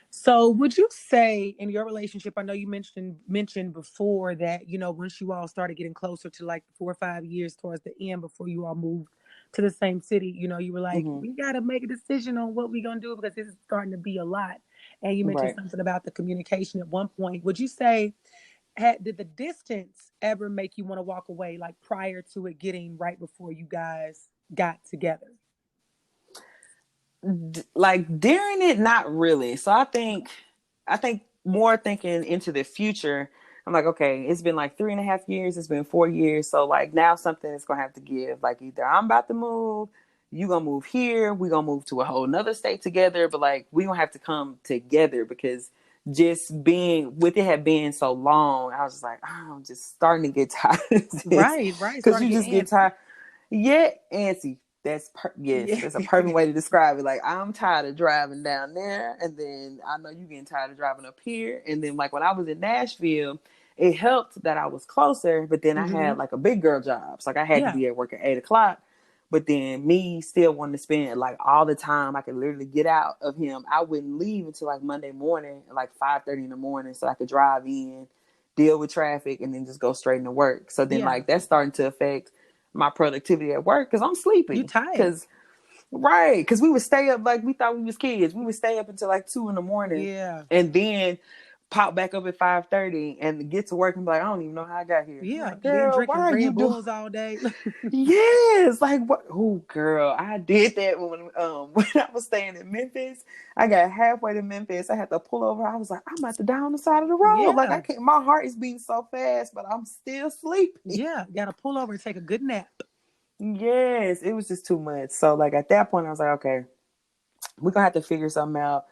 So would you say in your relationship, I know you mentioned before that, once you all started getting closer to like 4 or 5 years towards the end before you all moved to the same city, you were like, Mm-hmm. we gotta make a decision on what we're gonna do because this is starting to be a lot. And you mentioned Right. something about the communication at one point. Would you say did the distance ever make you want to walk away, like prior to it getting right before you guys got together? Like during it, not really. So I think more thinking into the future. I'm like, okay, it's been like 3.5 years, it's been 4 years, so like now something is gonna have to give. Like either I'm about to move, you gonna move here, we gonna move to a whole nother state together, but like we gonna have to come together, because just being with it had been so long, I was just like, oh, I'm just starting to get tired of this, Right, right. because Starting you to get just get antsy. tired. Yeah, antsy. Yes, Yeah. that's a perfect way to describe it. Like I'm tired of driving down there, and then I know you getting tired of driving up here. And then like when I was in Nashville, it helped that I was closer, but then I Hmm. had like a big girl job, so like I had to Yeah. be at work at 8 o'clock. But then me still wanting to spend like all the time I could literally get out of him, I wouldn't leave until like Monday morning, like 5:30 in the morning, so I could drive in, deal with traffic, and then just go straight into work. So then Yeah. like that's starting to affect my productivity at work because I'm You sleepy. tired. Because right, because we would stay up like we thought we was kids. We would stay up until like 2 in the morning, Yeah. and then pop back up at 5:30 and get to work and be like, I don't even know how I got here. I'm Yeah. like, Then girl, why drinking are you Red doing? Bulls all day. Yes, like what? Oh, girl, I did that when when I was staying in Memphis. I got halfway to Memphis. I had to pull over. I was like, I'm about to die on the side of the road. Like I Yeah. can't. My heart is beating so fast, but I'm still sleepy. Yeah. Got to pull over and take a good nap. Yes, it was just too much. So like at that point, I was like, okay, we're gonna have to figure something out.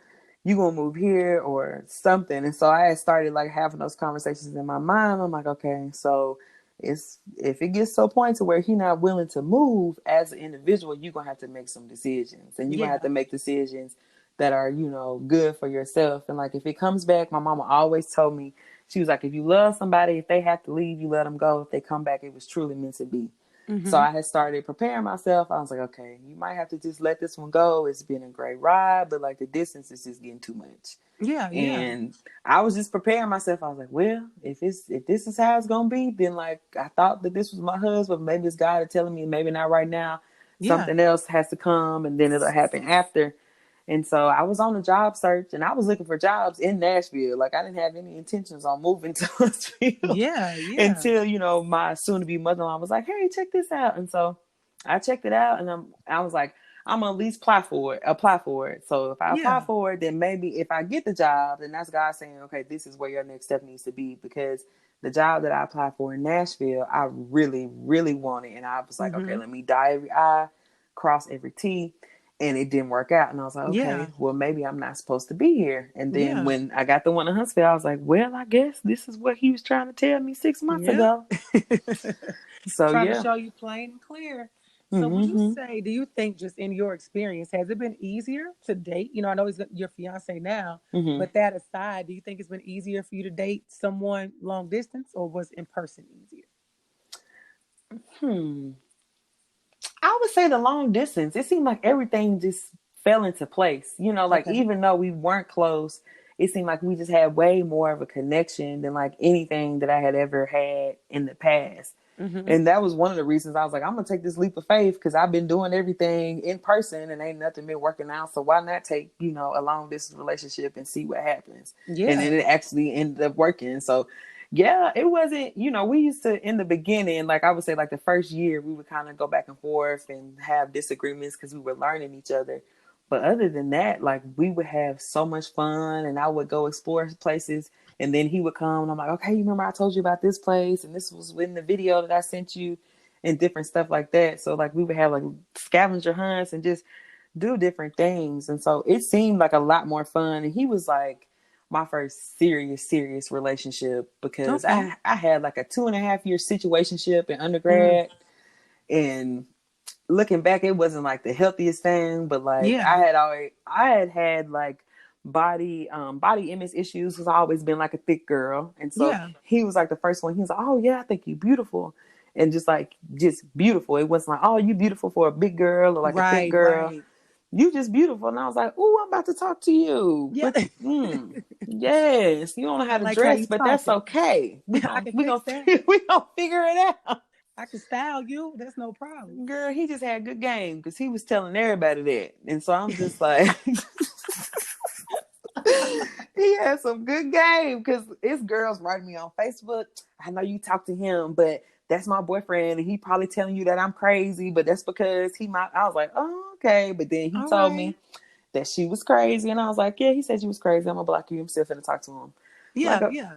You gonna move here or something? And so I had started like having those conversations in my mind. I'm like, okay, so it's if it gets to a point to where he not willing to move as an individual, you're gonna have to make some decisions, and you're gonna have Yeah. to make decisions that are good for yourself. And like if it comes back, my mama always told me, she was like, if you love somebody, if they have to leave, you let them go. If they come back, it was truly meant to be. So Mm-hmm. I had started preparing myself. I was like, okay, you might have to just let this one go. It's been a great ride, but like the distance is just getting too much. Yeah. Yeah. And I was just preparing myself. I was like, well, if this is how it's gonna be, then like I thought that this was my husband. Maybe it's God telling me, maybe not right now. Yeah. Something else has to come, and then it'll happen after. And so I was on a job search, and I was looking for jobs in Nashville. Like I didn't have any intentions on moving to Huntsville Yeah. Yeah. until my soon-to-be mother-in-law was like, "Hey, check this out." And so I checked it out, and I was like, "I'm gonna at least apply for it. Apply for it. So if I apply Yeah. for it, then maybe if I get the job, then that's God saying, okay, this is where your next step needs to be because." The job that I applied for in Nashville, I really, really wanted. And I was like, okay, Mm-hmm. let me dot every I, cross every T. And it didn't work out. And I was like, Yeah. okay, well, maybe I'm not supposed to be here. And then Yeah. when I got the one in Huntsville, I was like, well, I guess this is what he was trying to tell me 6 months Yeah. ago. So, Trying to yeah. show you plain and clear. So would you Mm-hmm. say, do you think just in your experience, has it been easier to date? I know he's your fiance now, Mm-hmm. but that aside, do you think it's been easier for you to date someone long distance or was in person easier? Hmm. I would say the long distance. It seemed like everything just fell into place. Like Okay. even though we weren't close, it seemed like we just had way more of a connection than like anything that I had ever had in the past. Mm-hmm. And that was one of the reasons I was like, I'm gonna take this leap of faith because I've been doing everything in person and ain't nothing been working out. So why not take, a long distance relationship and see what happens? And Yeah. then it actually ended up working. So yeah, it wasn't, we used to in the beginning, like I would say like the first year we would kind of go back and forth and have disagreements because we were learning each other. But other than that, like we would have so much fun and I would go explore places and then he would come and I'm like, okay, you remember I told you about this place and this was in the video that I sent you and different stuff like that. So like we would have like scavenger hunts and just do different things. And so it seemed like a lot more fun. And he was like my first serious relationship because Okay. I had like a 2.5 year situationship in Mm. undergrad. And looking back, it wasn't like the healthiest thing, but like Yeah. I had like body image issues because I always been like a thick girl. And so Yeah. he was like the first one. He was like, oh yeah, I think you beautiful. And just beautiful. It wasn't like, oh, you beautiful for a big girl or like a thick Right. girl. Right. You just beautiful. And I was like, oh, I'm about to talk to you. Yeah. But yes, you don't know how I to like how dress, you but that's talking. okay. We I gon' can we fix gonna that. we gonna figure it out. I can style you. That's no problem. Girl, he just had good game because he was telling everybody that. And so I'm just like, he had some good game because it's girls writing me on Facebook. I know you talk to him, but that's my boyfriend. And he probably telling you that I'm crazy, but that's because he might. I was like, oh, okay. But then he All told right. me that she was crazy. And I was like, yeah, he said she was crazy. I'm going to block you. I'm still finna talk to him. Like Yeah. a, Yeah.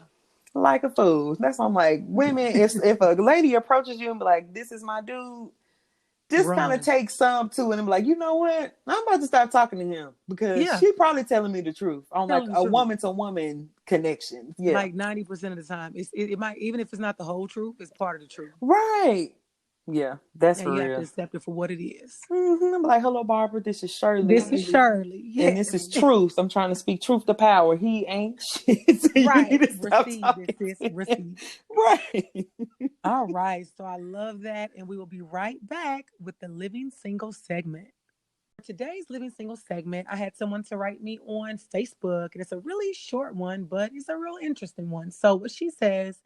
like a fool. That's why I'm like, women, if a lady approaches you and be like, this is my dude, just kind of Run. take some too and be like, you know what? I'm about to start talking to him because Yeah. she probably telling me the truth on like Telling the a truth. woman to woman connection. Yeah. Like 90% of the time. It might, even if it's not the whole truth, it's part of the truth. Right. Yeah, that's And for you have to real. accept it for what it is. I'm like, hello, Barbara. This is This is Shirley. Shirley. And Yes. this is truth. I'm trying to speak truth to power. He ain't shit. So you need Right. to stop Receive it, talking sis. to him. Receive it. Right. All right. So I love that. And we will be right back with the Living Single segment. Today's Living Single segment, I had someone to write me on Facebook, and it's a really short one, but it's a real interesting one. So, what she says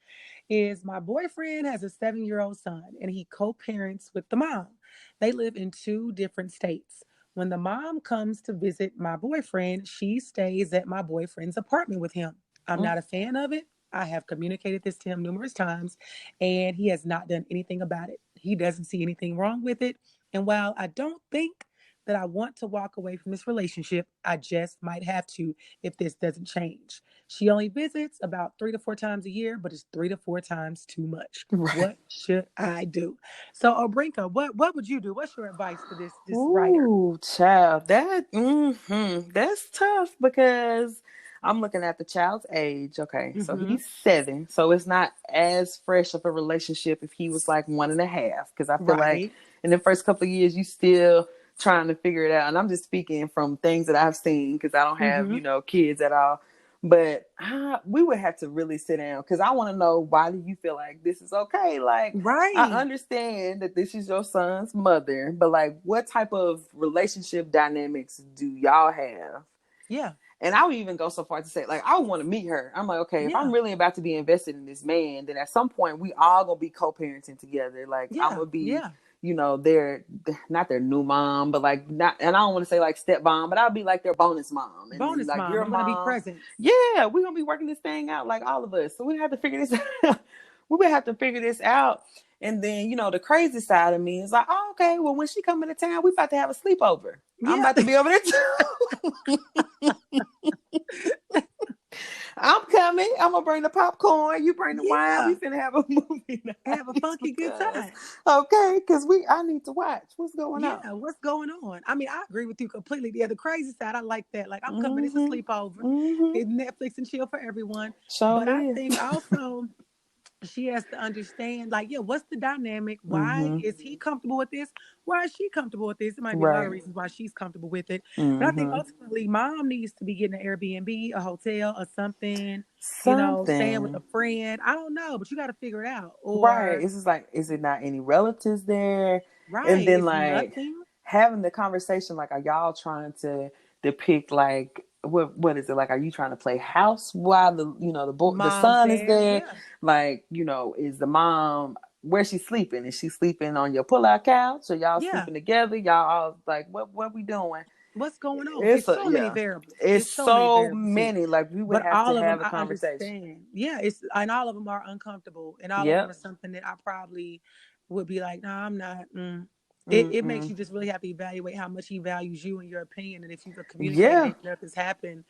is my boyfriend has a 7-year-old son and he co parents with the mom. They live in two different states. When the mom comes to visit my boyfriend, she stays at my boyfriend's apartment with him. I'm Mm. not a fan of it. I have communicated this to him numerous times, and he has not done anything about it. He doesn't see anything wrong with it. And while I don't think that I want to walk away from this relationship, I just might have to if this doesn't change. She only visits about 3 to 4 times a year, but it's 3 to 4 times too much. Right. What should I do? So, Obrenka, what would you do? What's your advice to this writer? Ooh, child, that's tough because I'm looking at the child's age. Okay, so Mm-hmm. he's 7, so it's not as fresh of a relationship if he was like 1.5. Because I feel like Right. in the first couple of years, you still trying to figure it out. And I'm just speaking from things that I've seen because I don't have Mm-hmm. kids at all. But we would have to really sit down because I want to know, why do you feel like this is okay? Like, I Right. understand that this is your son's mother, but like, what type of relationship dynamics do y'all have? Yeah. And I would even go so far to say, like, I want to meet her. I'm like, okay, if I'm Yeah. really about to be invested in this man, then at some point we all gonna be co-parenting together. Like, I'm Yeah. gonna be, Yeah. their, not their new mom, but like, not, and I don't want to say like step mom, but I'll be like their bonus mom, and then Bonus like mom. your I'm gonna be mom. present. Yeah, we're gonna be working this thing out, like all of us. So we have to figure this out. We would have to figure this out. And then, the crazy side of me is like, oh, okay, well, when she come into town, we about to have a sleepover. I'm Yeah. about to be over there too. I'm coming. I'm gonna bring the popcorn. You bring the wine. We Yeah. finna have a movie Have a night funky good because, time. okay, because I need to watch what's going on. Yeah, what's going on? I mean, I agree with you completely. Yeah, the crazy side, I like that. Like, I'm coming, it's a Mm-hmm. sleepover. Mm-hmm. It's Netflix and chill for everyone. Sure But I is. think also she has to understand, like, yeah, what's the dynamic? Why Mm-hmm. is he comfortable with this? Why is she comfortable with this? It might be a lot of Right. reasons why she's comfortable with it. But I think Mm-hmm. ultimately, mom needs to be getting an Airbnb, a hotel, or something, staying with a Something. friend. I don't know, but you got to figure it out. Right. Or, It's just like, is it not any relatives there? And right, then it's like nothing. having the conversation, like, are y'all trying to depict like what is it? Like, are you trying to play house while the Mom's son is there. there? Yeah. Like, is the mom, where she sleeping? Is she sleeping on your pull out couch? Or y'all Yeah. sleeping together? Y'all all like, what we doing? What's going on? It's It's a, so many yeah. variables. It's It's so many so variables here. many. Like, we would But have to all of them have a I conversation. understand. Yeah, it's and all of them are uncomfortable. And all of them are Yep. something that I probably would be like, no, I'm not. It makes Mm-mm. you just really have to evaluate how much he values you and your opinion. And if you've communicated Yeah. if nothing's happened,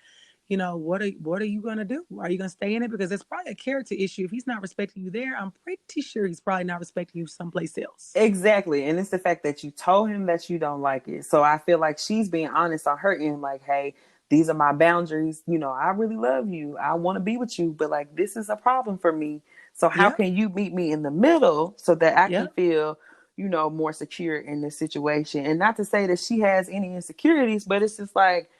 what are you gonna do? Are you gonna stay in it? Because it's probably a character issue. If he's not respecting you there, I'm pretty sure he's probably not respecting you someplace else. Exactly. And it's the fact that you told him that you don't like it. So I feel like she's being honest on her end, like, hey, these are my boundaries. I really love you. I want to be with you, but like, this is a problem for me. So how Yep. can you meet me in the middle so that I can Yep. feel, more secure in this situation? And not to say that she has any insecurities, but it's just like,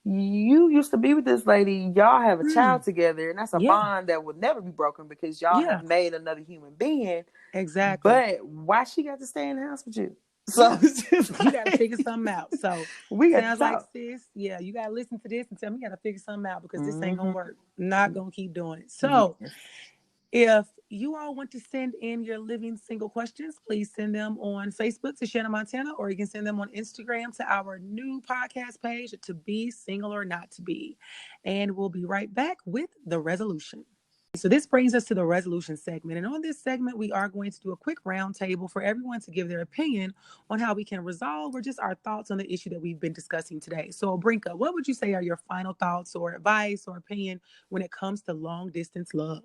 you used to be with this lady, y'all have a child Mm. together, and that's a Yeah. bond that would never be broken because y'all Yeah. have made another human being. Exactly. But why she got to stay in the house with you? So Yeah. it's just You got to like, figure something out. So, we got to sounds like talk. sis, yeah, you got to listen to this and tell me you got to figure something out because this ain't Mm-hmm. gonna work. Not gonna keep doing it. So, Yes. if you all want to send in your living single questions, please send them on Facebook to Shannon Montana, or you can send them on Instagram to our new podcast page, To Be Single or Not to Be. And we'll be right back with the resolution. So this brings us to the resolution segment. And on this segment, we are going to do a quick roundtable for everyone to give their opinion on how we can resolve or just our thoughts on the issue that we've been discussing today. So Brinka, what would you say are your final thoughts or advice or opinion when it comes to long distance love?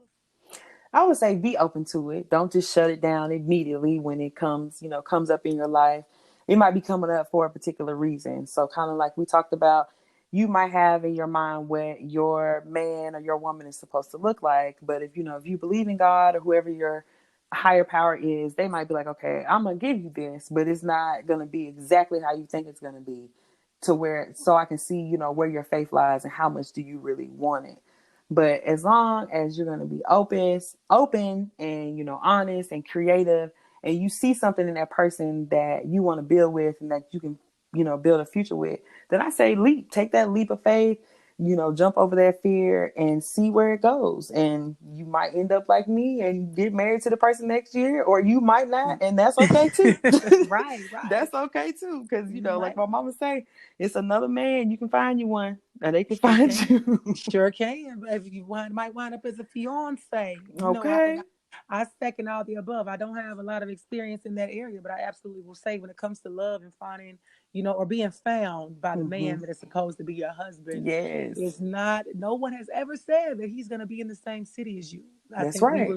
I would say be open to it. Don't just shut it down immediately when it comes up in your life. It might be coming up for a particular reason. So kind of like we talked about, you might have in your mind what your man or your woman is supposed to look like. But if you believe in God or whoever your higher power is, they might be like, okay, I'm gonna give you this, but it's not gonna be exactly how you think it's gonna be, to where so I can see, where your faith lies and how much do you really want it. But as long as you're going to be open and, honest and creative, and you see something in that person that you want to build with and that you can build a future with, then I say take that leap of faith, jump over that fear and see where it goes. And you might end up like me and get married to the person next year, or you might not, and that's okay too. Right, right. That's okay too, because You like might my mama say, it's another man. You can find you one, or they can sure find can. you. Sure can. But if you might wind up as a fiance. And Okay. I second all the above. I don't have a lot of experience in that area, but I absolutely will say when it comes to love and finding, or being found by the Hmm. man that is supposed to be your husband, Yes, is not, no one has ever said that he's going to be in the same city as you. I that's think right.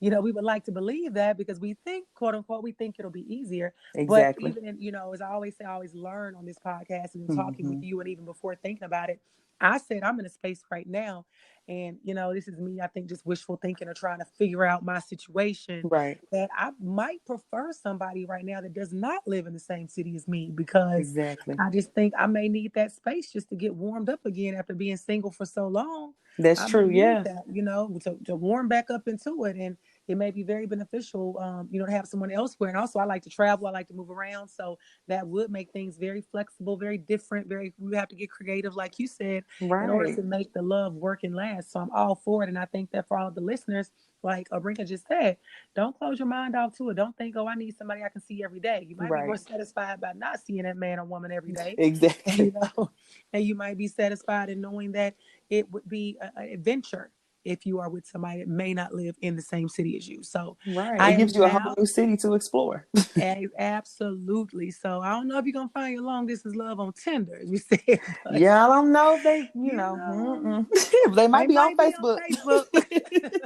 we would like to believe that because we think, quote unquote, we think it'll be easier. But Exactly. even in, as I always say, I always learn on this podcast and in talking with Hmm. you and even before thinking about it, I said I'm in a space right now, and this is me, I think, just wishful thinking or trying to figure out my situation, Right. that I might prefer somebody right now that does not live in the same city as me, because Exactly. I just think I may need that space just to get warmed up again after being single for so long. That's I may true. need Yeah. that, to warm back up into it. And it may be very beneficial, to have someone elsewhere. And also, I like to travel, I like to move around. So that would make things very flexible, very different, we have to get creative, like you said, in order Right. to make the love work and last. So I'm all for it. And I think that for all the listeners, like Obrenka just said, don't close your mind off to it. Don't think, oh, I need somebody I can see every day. You might be more Right. satisfied by not seeing that man or woman every day. And, Exactly. and you might be satisfied in knowing that it would be an adventure if you are with somebody that may not live in the same city as you. So Right. I It am gives you a whole now. new city to explore. Absolutely. So I don't know if you're gonna find your long distance love on Tinder, as we said, but Yeah, I don't know if they, you know, they might they be on might be on Facebook. Facebook.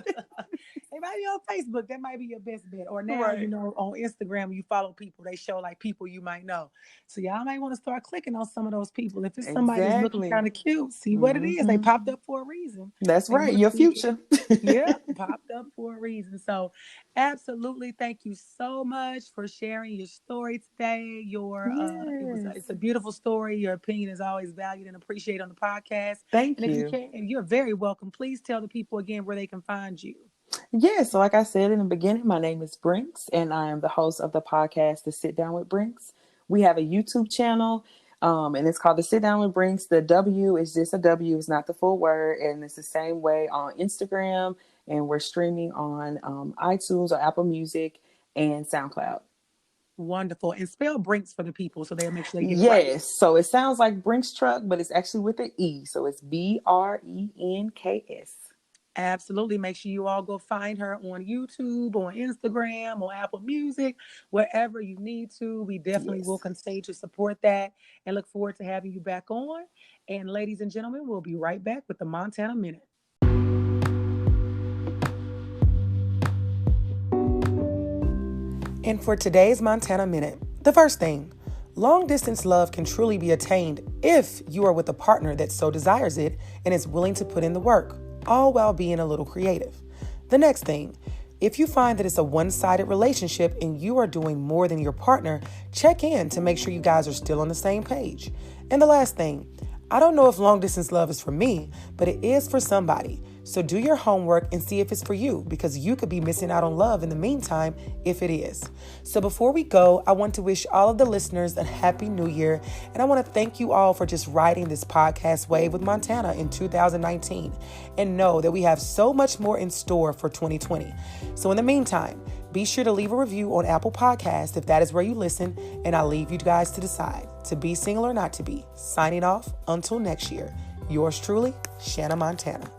They might be on Facebook. That might be your best bet. Or now, Right. on Instagram, you follow people. They show like people you might know. So y'all might want to start clicking on some of those people. If it's somebody that's looking Exactly. kind of cute, see what it is. They Hmm. popped up for a reason. That's They right. want to Your see if future. yeah, popped up for a reason. So, absolutely, thank you so much for sharing your story today. It's Yes. a beautiful story. Your opinion is always valued and appreciated on the podcast. And Thank if you you. can, and you're very welcome. Please tell the people again where they can find you. Yeah, so like I said in the beginning, my name is Brinks, and I am the host of the podcast, The Sit Down with Brinks. We have a YouTube channel, and it's called The Sit Down with Brinks. The W is just a W, it's not the full word, and it's the same way on Instagram, and we're streaming on iTunes or Apple Music and SoundCloud. Wonderful. And spell Brinks for the people so they'll make sure they get it right. Yes, so it sounds like Brinks truck, but it's actually with an E, so it's Brenks. Absolutely. Make sure you all go find her on YouTube, on Instagram, on Apple Music, wherever you need to. We definitely will Yes. continue to support that and look forward to having you back on. And ladies and gentlemen, we'll be right back with the Montana Minute. And for today's Montana Minute, the first thing, long distance love can truly be attained if you are with a partner that so desires it and is willing to put in the work, all while being a little creative. The next thing, if you find that it's a one-sided relationship and you are doing more than your partner, check in to make sure you guys are still on the same page. And the last thing, I don't know if long distance love is for me, but it is for somebody. So do your homework and see if it's for you, because you could be missing out on love in the meantime if it is. So before we go, I want to wish all of the listeners a happy new year. And I want to thank you all for just riding this podcast wave with Montana in 2019. And know that we have so much more in store for 2020. So in the meantime, be sure to leave a review on Apple Podcasts if that is where you listen. And I'll leave you guys to decide to be single or not to be. Signing off until next year. Yours truly, Shanna Montana.